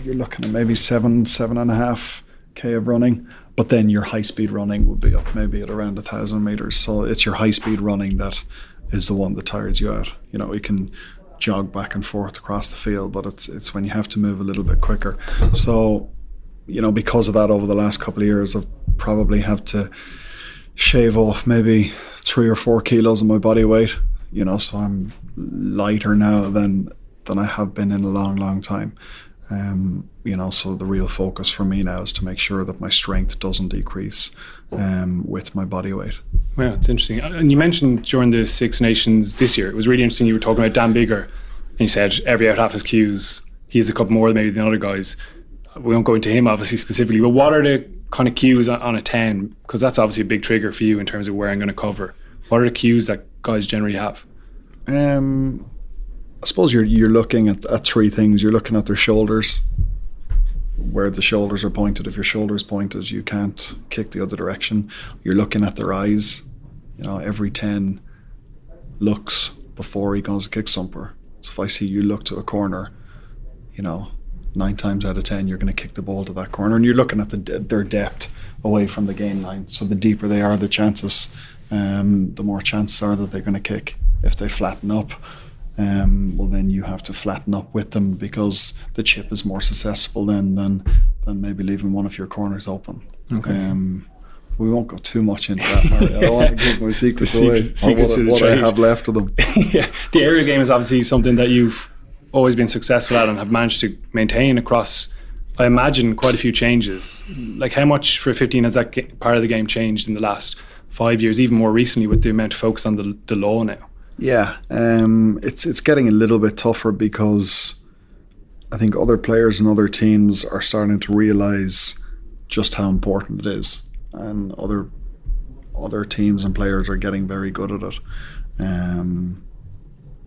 You're looking at maybe 7.5 K of running, but then your high speed running would be up maybe at around 1,000 meters. So it's your high speed running that is the one that tires you out. You can jog back and forth across the field, but it's when you have to move a little bit quicker. So because of that, over the last couple of years, I've probably have to shave off maybe 3 or 4 kilos of my body weight, you know, so I'm lighter now than I have been in a long time. You know, so the real focus for me now is to make sure that my strength doesn't decrease with my body weight. Well, it's interesting. And you mentioned during the Six Nations this year, it was really interesting. You were talking about Dan Biggar, and you said every out half his cues, he has a couple more maybe than other guys. We won't go into him obviously specifically, but what are the kind of cues on a 10? Because that's obviously a big trigger for you in terms of where I'm going to cover. What are the cues that guys generally have? I suppose you're looking at 3 things. You're looking at their shoulders, where the shoulders are pointed. If your shoulder's pointed, you can't kick the other direction. You're looking at their eyes. You know, every 10 looks before he goes to kick somewhere. So if I see you look to a corner, you know, 9 times out of 10 you're going to kick the ball to that corner, and you're looking at their depth away from the game line. So the deeper they are, the chances, the more chances are that they're going to kick. If they flatten up, well then you have to flatten up with them, because the chip is more susceptible then than maybe leaving one of your corners open. Okay. We won't go too much into that, Harry. I don't want to give my secrets away, what I have left of them. Yeah, the aerial game is obviously something that you've always been successful at and have managed to maintain across, I imagine, quite a few changes. Like, how much for 15 has that part of the game changed in the last 5 years, even more recently with the amount of focus on the law now? Yeah, it's getting a little bit tougher, because I think other players and other teams are starting to realise just how important it is, and other teams and players are getting very good at it.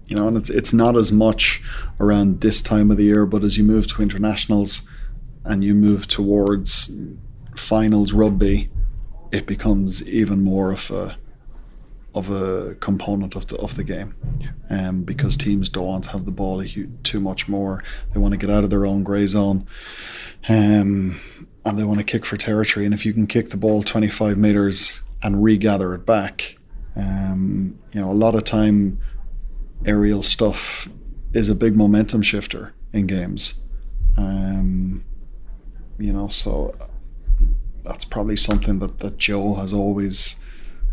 You know, and it's not as much around this time of the year, but as you move to internationals and you move towards finals rugby, it becomes even more of a component of the game. Yeah. Because teams don't want to have the ball too much more. They want to get out of their own grey zone, and they want to kick for territory. And if you can kick the ball 25 metres and regather it back, you know, a lot of time aerial stuff is a big momentum shifter in games. You know, so that's probably something that Joe has always,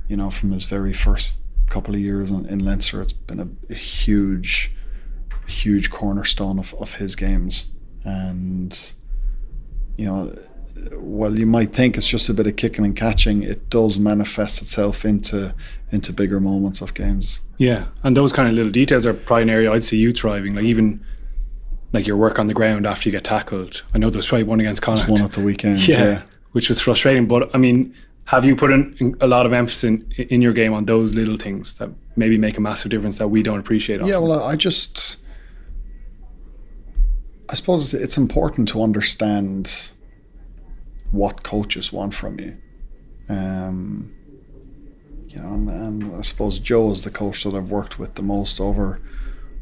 you know, from his very first couple of years in Leinster, it's been a huge cornerstone of his games. And, you know, while you might think it's just a bit of kicking and catching, it does manifest itself into bigger moments of games. Yeah, and those kind of little details are probably an area I'd see you thriving. Like, even like your work on the ground after you get tackled. I know there was probably one against Connacht. One at the weekend, yeah, which was frustrating. But I mean, have you put in a lot of emphasis in your game on those little things that maybe make a massive difference that we don't appreciate often? Yeah, well, I suppose it's important to understand what coaches want from you. You know, and I suppose Joe is the coach that I've worked with the most over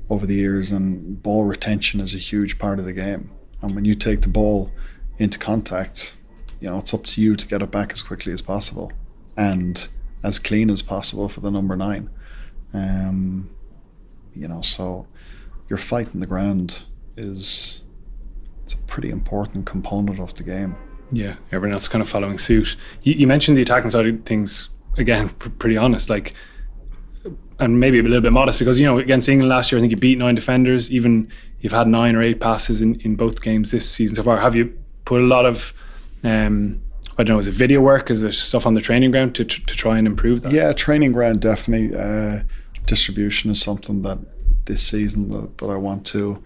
the years, and ball retention is a huge part of the game. And when you take the ball into contact, you know, it's up to you to get it back as quickly as possible and as clean as possible for the number 9. You know, so your fight in the ground it's a pretty important component of the game. Yeah, everyone else is kind of following suit. You mentioned the attacking side of things, again, pretty honest, like, and maybe a little bit modest, because, you know, against England last year, I think you beat 9 defenders. Even you've had 9 or 8 passes in both games this season so far. Have you put a lot of, I don't know, is it video work? Is there stuff on the training ground to try and improve that? Yeah, training ground, definitely. Distribution is something that this season that I want to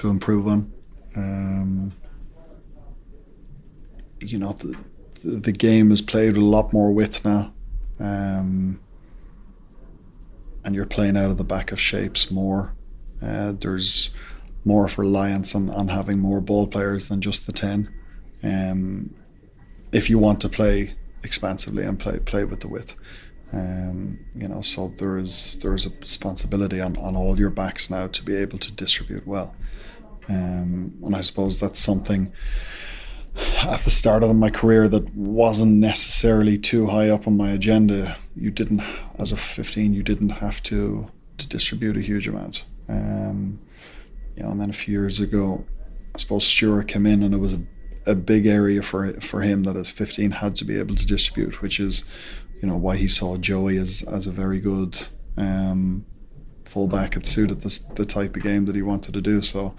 improve on. You know, the game is played with a lot more width now, and you're playing out of the back of shapes more. There's more of reliance on having more ball players than just the 10. If you want to play expansively and play with the width, you know, so there's a responsibility on all your backs now to be able to distribute well. And I suppose that's something at the start of my career that wasn't necessarily too high up on my agenda. You didn't, as a 15, you didn't have to distribute a huge amount. You know, and then a few years ago, I suppose Stuart came in, and it was a big area for him that his 15 had to be able to distribute, which is, why he saw Joey as a very good fullback. It suited the type of game that he wanted to do. So,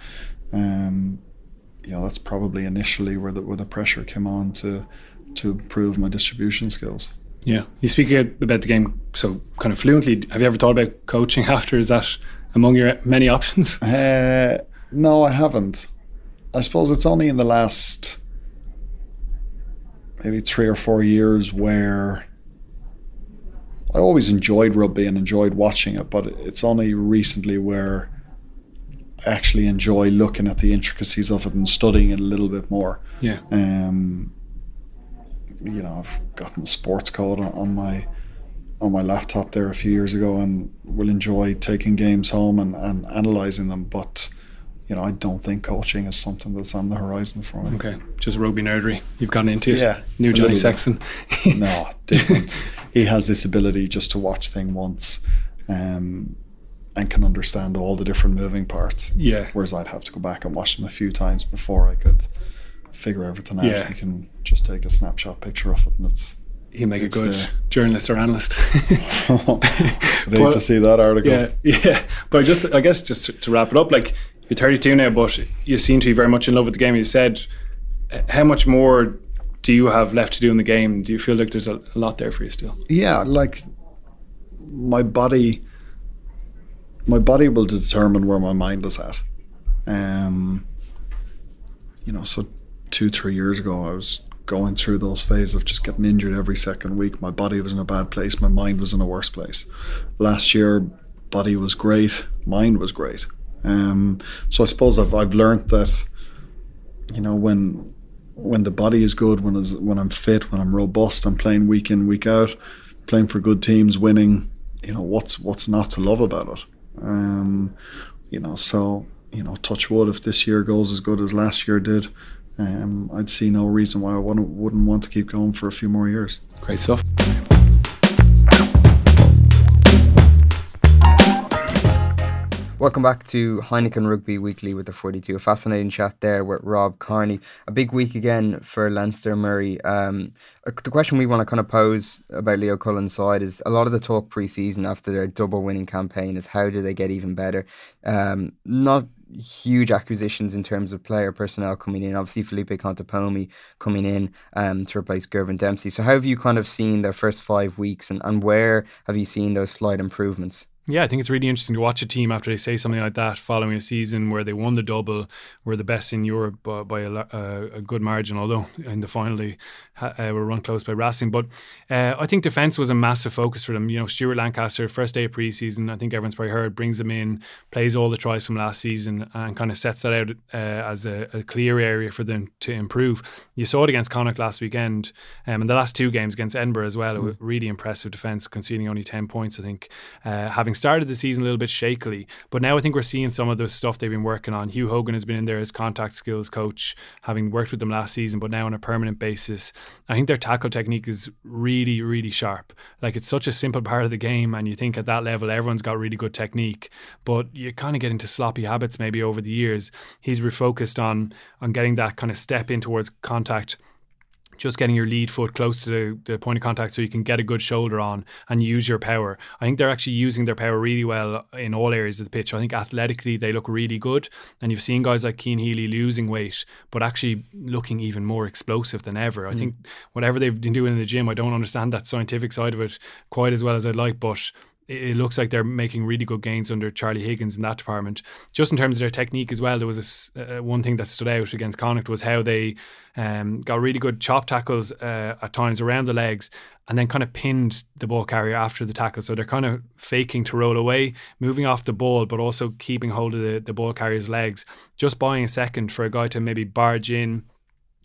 that's probably initially where the pressure came on to improve my distribution skills. Yeah, you speak about the game so kind of fluently. Have you ever thought about coaching after? Is that among your many options? No, I haven't. I suppose it's only in the last maybe 3 or 4 years where I always enjoyed rugby and enjoyed watching it, but it's only recently where I actually enjoy looking at the intricacies of it and studying it a little bit more. Yeah. I've gotten a sports code on my laptop there a few years ago, and will enjoy taking games home and analysing them, but I don't think coaching is something that's on the horizon for me. Okay, just rugby nerdery you've gotten into it. Yeah, new Johnny Sexton. No, different. He has this ability just to watch things once and can understand all the different moving parts. Yeah. Whereas I'd have to go back and watch them a few times before I could figure everything out. Yeah. You can just take a snapshot picture of it, and He'd make a good journalist or analyst. I'd hate to see that article. Yeah. But I guess just to wrap it up, like, you're 32 now, but you seem to be very much in love with the game. You said, how much more do you have left to do in the game? Do you feel like there's a lot there for you still? Yeah, like my body will determine where my mind is at. So 2-3 years ago, I was going through those phases of just getting injured every second week. My body was in a bad place. My mind was in a worse place. Last year, body was great. Mind was great. So I suppose I've learned that, when the body is good, when I'm fit, when I'm robust, I'm playing week in, week out, playing for good teams, winning. What's not to love about it? So touch wood, if this year goes as good as last year did, I'd see no reason why I wouldn't want to keep going for a few more years. Great stuff. Welcome back to Heineken Rugby Weekly with the 42. A fascinating chat there with Rob Kearney. A big week again for Leinster, Murray. The question we want to kind of pose about Leo Cullen's side is a lot of the talk pre-season after their double winning campaign is how do they get even better? Not huge acquisitions in terms of player personnel coming in. Obviously, Felipe Contepomi coming in to replace Gervin Dempsey. So how have you kind of seen their first 5 weeks and where have you seen those slight improvements? Yeah, I think it's really interesting to watch a team after they say something like that following a season where they won the double, were the best in Europe by a good margin, although in the final they were run close by Racing. But I think defence was a massive focus for them. Stuart Lancaster, first day of pre-season, I think everyone's probably heard, brings them in, plays all the tries from last season and kind of sets that out as a clear area for them to improve. You saw it against Connacht last weekend, and the last 2 games against Edinburgh as well. Really impressive defence, conceding only 10 points, I think, having started the season a little bit shakily, but now I think we're seeing some of the stuff they've been working on. Hugh Hogan has been in there as contact skills coach, having worked with them last season, but now on a permanent basis. I think their tackle technique is really, really sharp. Like, it's such a simple part of the game, and you think at that level everyone's got really good technique, but you kind of get into sloppy habits maybe over the years. He's refocused on getting that kind of step in towards contact, just getting your lead foot close to the point of contact so you can get a good shoulder on and use your power. I think they're actually using their power really well in all areas of the pitch. I think athletically they look really good, and you've seen guys like Cian Healy losing weight but actually looking even more explosive than ever. I think whatever they've been doing in the gym, I don't understand that scientific side of it quite as well as I'd like, but it looks like they're making really good gains under Charlie Higgins in that department. Just in terms of their technique as well, there was one thing that stood out against Connacht was how they got really good chop tackles at times around the legs and then kind of pinned the ball carrier after the tackle. So they're kind of faking to roll away, moving off the ball, but also keeping hold of the ball carrier's legs, just buying a second for a guy to maybe barge in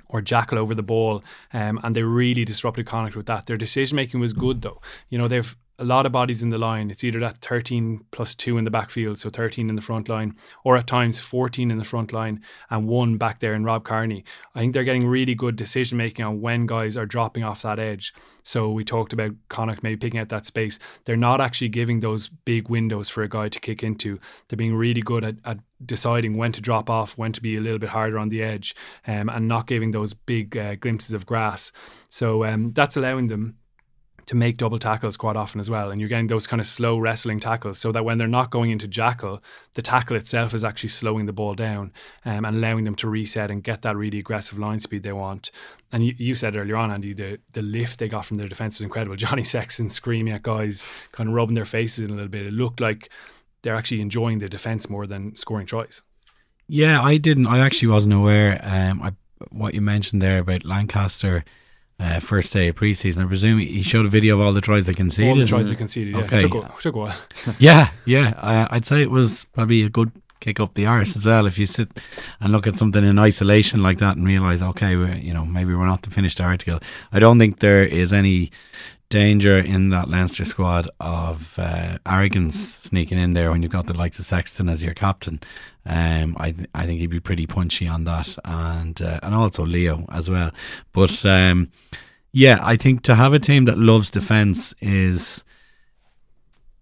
or jackal over the ball, and they really disrupted Connacht with that. Their decision making was good though. They've a lot of bodies in the line. It's either that 13 plus 2 in the backfield, so 13 in the front line, or at times 14 in the front line and 1 back there in Rob Kearney. I think they're getting really good decision making on when guys are dropping off that edge. So we talked about Connacht maybe picking out that space. They're not actually giving those big windows for a guy to kick into. They're being really good at deciding when to drop off, when to be a little bit harder on the edge, and not giving those big glimpses of grass. So that's allowing them to make double tackles quite often as well. And you're getting those kind of slow wrestling tackles, so that when they're not going into jackal, the tackle itself is actually slowing the ball down and allowing them to reset and get that really aggressive line speed they want. And you said earlier on, Andy, the lift they got from their defence was incredible. Johnny Sexton screaming at guys, kind of rubbing their faces in a little bit. It looked like they're actually enjoying the defence more than scoring tries. Yeah, I actually wasn't aware what you mentioned there about Lancaster first day of pre-season. I presume he showed a video of all the tries they conceded. All the tries they conceded, yeah. Okay. Took a while. Yeah. I'd say it was probably a good kick up the arse as well. If you sit and look at something in isolation like that and realise, okay, maybe we're not the finished article. I don't think there is any danger in that Leinster squad of arrogance sneaking in there when you've got the likes of Sexton as your captain. I think he'd be pretty punchy on that, and also Leo as well. But I think to have a team that loves defence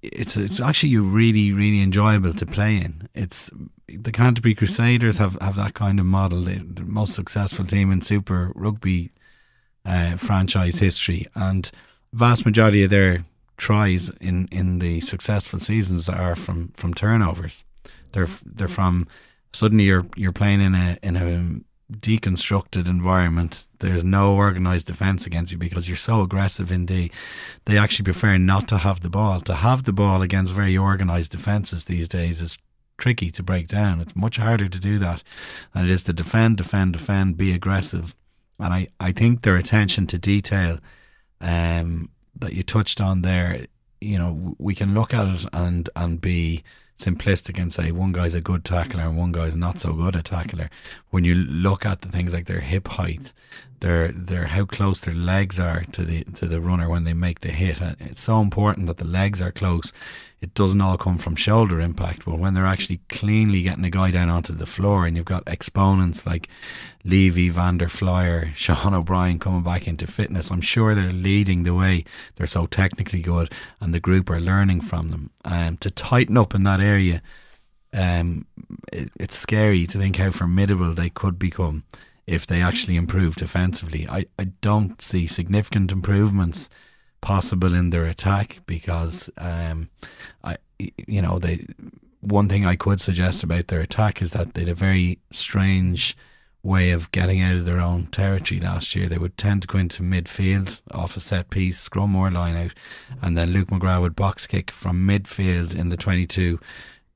it's actually really, really enjoyable to play in. It's the Canterbury Crusaders have that kind of model. They're the most successful team in Super Rugby franchise history, and vast majority of their tries in the successful seasons are from turnovers. They're from suddenly you're playing in a deconstructed environment. There's no organised defence against you because you're so aggressive in D. They actually prefer not to have the ball. To have the ball against very organised defences these days is tricky to break down. It's much harder to do that than it is to defend, be aggressive. And I think their attention to detail that you touched on there, we can look at it and be simplistic and say one guy's a good tackler and one guy's not so good a tackler. When you look at the things like their hip height, their how close their legs are to the runner when they make the hit, it's so important that the legs are close. It doesn't all come from shoulder impact, but when they're actually cleanly getting a guy down onto the floor, and you've got exponents like Levy, Van der Flyer, Sean O'Brien coming back into fitness, I'm sure they're leading the way. They're so technically good, and the group are learning from them. To tighten up in that area, it's scary to think how formidable they could become if they actually improve defensively. I don't see significant improvements possible in their attack because one thing I could suggest about their attack is that they had a very strange way of getting out of their own territory last year. They would tend to go into midfield off a set piece, scrum or line out, and then Luke McGrath would box kick from midfield in the 22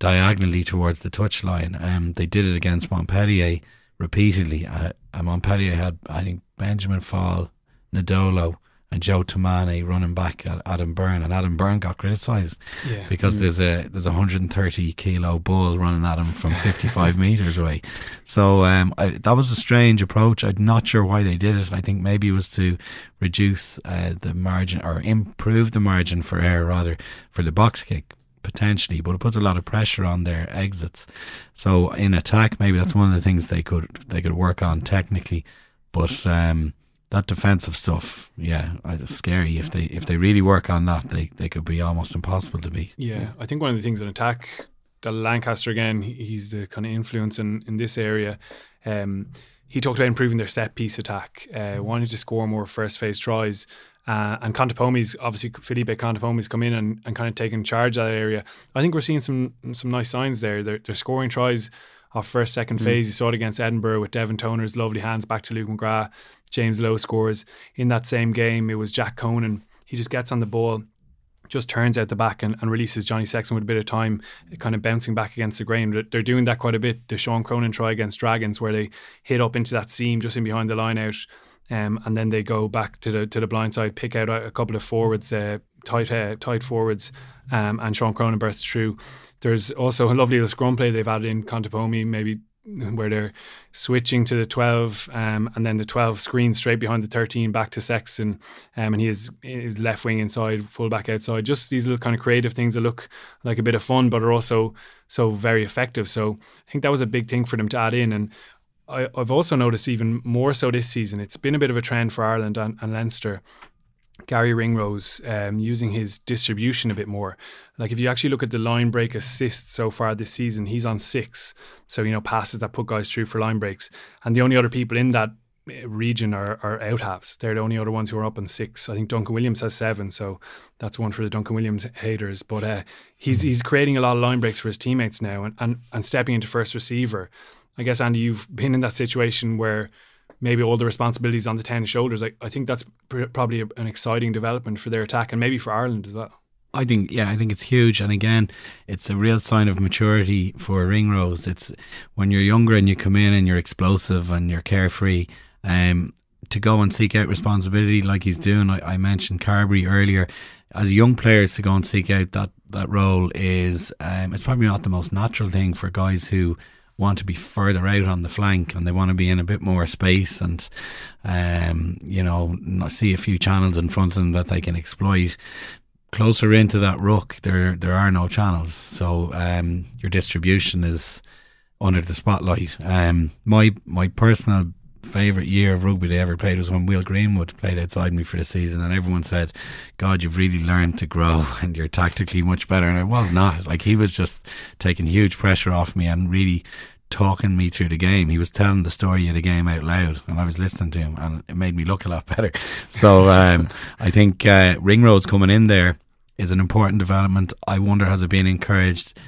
diagonally towards the touchline. They did it against Montpellier repeatedly. Montpellier had, I think, Benjamin Fall, Nadolo and Joe Tamani running back at Adam Byrne, and Adam Byrne got criticised because there's a 130 kilo bull running at him from 55 metres away. So that was a strange approach. I'm not sure why they did it. I think maybe it was to reduce the margin, or improve the margin for error rather, for the box kick potentially, but it puts a lot of pressure on their exits. So in attack, maybe that's one of the things they could work on technically, but that defensive stuff, it's scary. If they really work on that, they could be almost impossible to beat. Yeah, I think one of the things in attack, that Lancaster again, he's the kind of influence in this area. He talked about improving their set piece attack, wanting to score more first phase tries. And Contepomi's, obviously Felipe Contepomi's come in and kind of taken charge of that area. I think we're seeing some nice signs there. They're scoring tries off first, second phase. You saw it against Edinburgh with Devon Toner's lovely hands back to Luke McGrath. James Lowe scores. In that same game, it was Jack Conan. He just gets on the ball, just turns out the back and releases Johnny Sexton with a bit of time, kind of bouncing back against the grain. They're doing that quite a bit. The Sean Cronin try against Dragons, where they hit up into that seam just in behind the line out, and then they go back to the blind side, pick out a couple of forwards, tight forwards, and Sean Cronin bursts through. There's also a lovely little scrum play they've added in. Contepomi maybe where they're switching to the 12 and then the 12 screen straight behind the 13 back to Sexton, and he is his left wing inside, full back outside. Just these little kind of creative things that look like a bit of fun but are also so very effective. So I think that was a big thing for them to add in. And I've also noticed even more so this season, it's been a bit of a trend for Ireland and Leinster, Gary Ringrose using his distribution a bit more. Like if you actually look at the line break assists so far this season, he's on 6. So, you know, passes that put guys through for line breaks. And the only other people in that region are out halves. They're the only other ones who are up on 6. I think Duncan Williams has 7, so that's one for the Duncan Williams haters. But he's creating a lot of line breaks for his teammates now and stepping into first receiver. I guess, Andy, you've been in that situation where maybe all the responsibilities on the 10 shoulders. I think that's probably an exciting development for their attack and maybe for Ireland as well. I think it's huge, and again, it's a real sign of maturity for Ringrose. It's when you're younger and you come in and you're explosive and you're carefree, to go and seek out responsibility like he's doing. I mentioned Carberry earlier. As young players, to go and seek out that role is it's probably not the most natural thing for guys who want to be further out on the flank and they want to be in a bit more space and see a few channels in front of them that they can exploit. Closer into that ruck, there are no channels, so your distribution is under the spotlight. My personal favourite year of rugby they ever played was when Will Greenwood played outside me for the season, and everyone said, God, you've really learned to grow and you're tactically much better. And it was not. Like, he was just taking huge pressure off me and really talking me through the game. He was telling the story of the game out loud and I was listening to him, and it made me look a lot better. So I think Ringrose coming in there is an important development. I wonder, has it been encouraged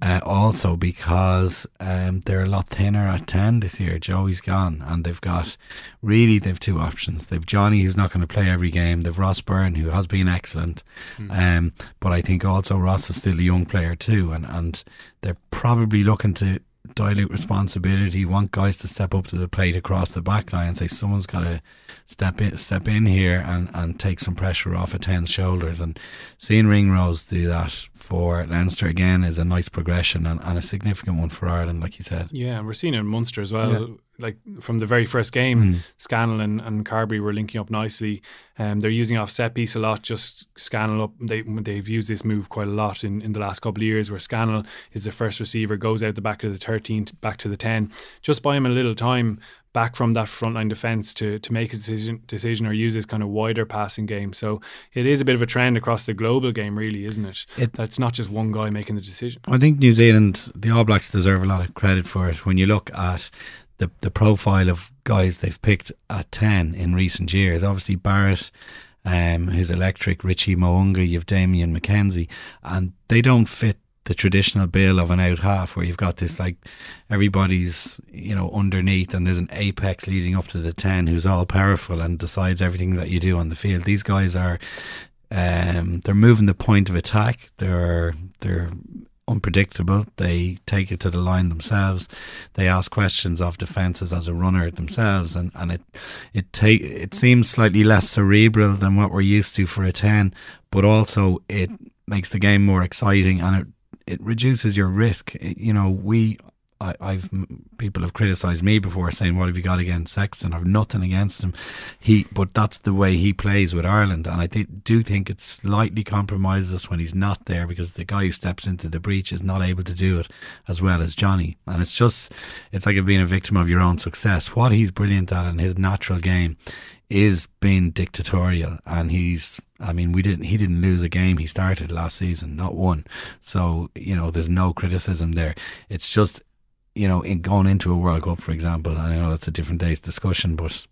also because they're a lot thinner at 10 this year. Joey's gone and they've 2 options. They've Johnny, who's not going to play every game. They've Ross Byrne, who has been excellent, but I think also Ross is still a young player too, and they're probably looking to dilute responsibility, want guys to step up to the plate across the back line and say someone's got to step in here and take some pressure off a 10's shoulders. And seeing Ringrose do that for Leinster again is a nice progression and a significant one for Ireland, like you said. Yeah, and we're seeing it in Munster as well. Yeah. Like from the very first game, Scannell and Carberry were linking up nicely. They're using off set piece a lot, just Scannell up. They've used this move quite a lot in the last couple of years, where Scannell is the first receiver, goes out the back of the 13 back to the 10. Just buy him a little time back from that frontline defence to make a decision or use his kind of wider passing game. So it is a bit of a trend across the global game, really, isn't it? That's not just one guy making the decision. I think New Zealand, the All Blacks, deserve a lot of credit for it. When you look at the profile of guys they've picked at 10 in recent years, obviously Barrett, who's electric, Richie Mo'unga, you've Damien McKenzie, and they don't fit the traditional bill of an out half where you've got this, like, everybody's underneath and there's an apex leading up to the 10 who's all powerful and decides everything that you do on the field. These guys are they're moving the point of attack. They're unpredictable. They take it to the line themselves. They ask questions of defences as a runner themselves, and it seems slightly less cerebral than what we're used to for a 10, but also it makes the game more exciting and it reduces your risk. People have criticised me before saying, what have you got against Sexton? I've nothing against him, but that's the way he plays with Ireland, and I do think it slightly compromises us when he's not there, because the guy who steps into the breach is not able to do it as well as Johnny, and it's like being a victim of your own success. What he's brilliant at in his natural game is being dictatorial, and he didn't lose a game he started last season, not one. So there's no criticism there. It's just in going into a World Cup, for example, I know that's a different day's discussion, but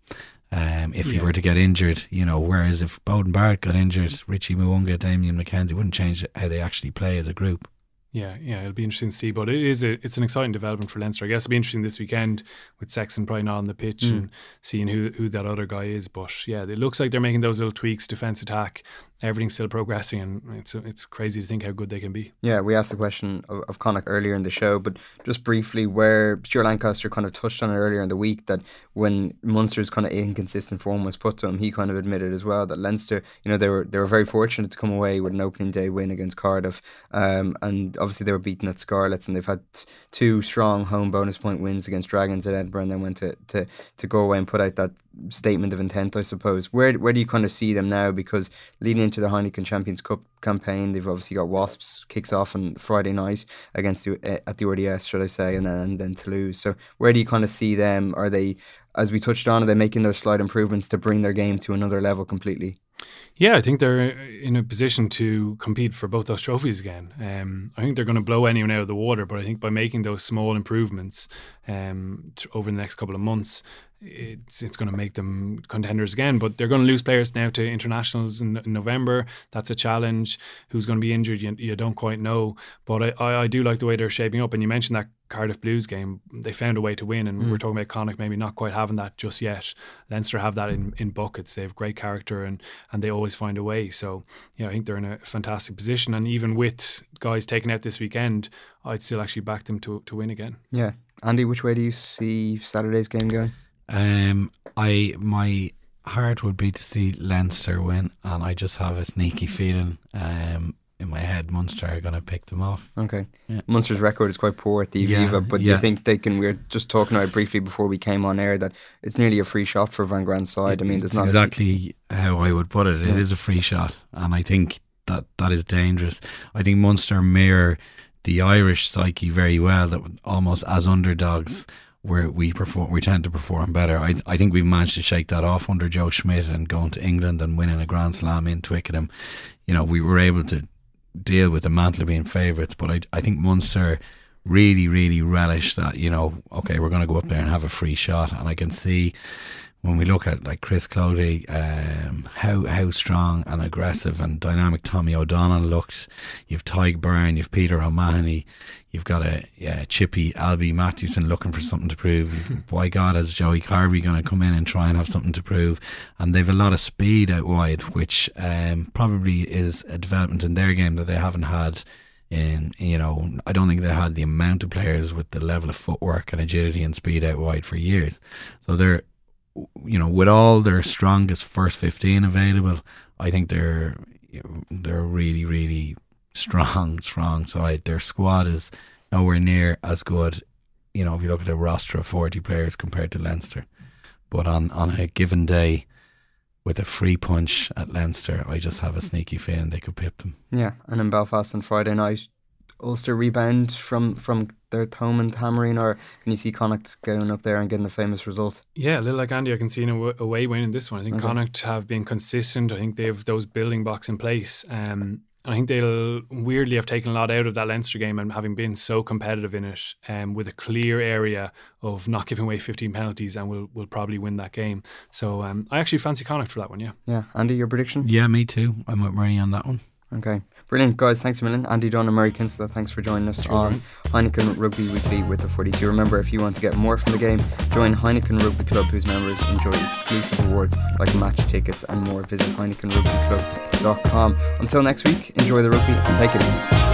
if he were to get injured, whereas if Bowden Barrett got injured, Richie Mo'unga, Damien McKenzie, wouldn't change how they actually play as a group. Yeah, it'll be interesting to see, but it's an exciting development for Leinster. I guess it'll be interesting this weekend with Sexton probably not on the pitch and seeing who that other guy is. But yeah, it looks like they're making those little tweaks, defence, attack. Everything's still progressing, and it's crazy to think how good they can be. Yeah, we asked the question of Connacht earlier in the show, but just briefly, where Stuart Lancaster kind of touched on it earlier in the week, that when Munster's kind of inconsistent form was put to him, he kind of admitted as well that Leinster, they were very fortunate to come away with an opening day win against Cardiff, and obviously they were beaten at Scarlets, and they've had two strong home bonus point wins against Dragons at Edinburgh, and then went to go away and put out that statement of intent, I suppose. Where do you kind of see them now? Because leading into the Heineken Champions Cup campaign, they've obviously got Wasps, kicks off on Friday night against at the RDS, should I say, and then Toulouse. So where do you kind of see them? Are they, as we touched on, are they making those slight improvements to bring their game to another level completely? Yeah, I think they're in a position to compete for both those trophies again. I think they're going to blow anyone out of the water, but I think by making those small improvements over the next couple of months, it's going to make them contenders again. But they're going to lose players now to internationals in November. That's a challenge. Who's going to be injured, you don't quite know. But I do like the way they're shaping up. And you mentioned that Cardiff Blues game, they found a way to win, and we're talking about Connacht maybe not quite having that just yet. Leinster have that in buckets. They have great character, and they always find a way. So I think they're in a fantastic position, and even with guys taken out this weekend, I'd still actually back them to win again. Yeah. Andy, which way do you see Saturday's game going? My heart would be to see Leinster win, and I just have a sneaky feeling in my head Munster are going to pick them off. Okay. Yeah. Munster's record is quite poor at the Aviva, but do you think they can? We were just talking about it briefly before we came on air that it's nearly a free shot for Van Grant's side. I mean, there's not exactly how I would put it. It is a free shot, and I think that is dangerous. I think Munster mirror the Irish psyche very well, that almost as underdogs where we tend to perform better. I think we've managed to shake that off under Joe Schmidt, and going to England and winning a Grand Slam in Twickenham. We were able to deal with the mantle of being favourites, but I think Munster really, really relish that, okay, we're going to go up there and have a free shot. And I can see when we look at like Chris Clody, how strong and aggressive and dynamic Tommy O'Donnell looked. You've Tyg Byrne, you've Peter O'Mahony, you've got a chippy Albie Mathewson looking for something to prove. By God, is Joey Carby going to come in and try and have something to prove? And they've a lot of speed out wide, which probably is a development in their game that they haven't had. I don't think they had the amount of players with the level of footwork and agility and speed out wide for years. So they're, with all their strongest first 15 available, I think they're really, really strong side. Their squad is nowhere near as good, if you look at a roster of 40 players compared to Leinster. But on a given day, with a free punch at Leinster, I just have a sneaky feeling they could pip them. Yeah, and in Belfast on Friday night, Ulster rebound from their home and hammering, or can you see Connacht going up there and getting a famous result? Yeah, a little like Andy, I can see an away win in this one. I think Connacht have been consistent. I think they have those building blocks in place. I think they'll weirdly have taken a lot out of that Leinster game, and having been so competitive in it, with a clear area of not giving away 15 penalties, and will probably win that game. So I actually fancy Connacht for that one, yeah. Yeah. Andy, your prediction? Yeah, me too. I'm with Murray on that one. Okay, brilliant, guys. Thanks a million. Andy Dunn and Murray Kinsella, thanks for joining us on Heineken Rugby Weekly with the 42. Remember, if you want to get more from the game, join Heineken Rugby Club, whose members enjoy exclusive rewards like match tickets and more. Visit HeinekenRugbyClub.com. Until next week, enjoy the rugby and take it easy.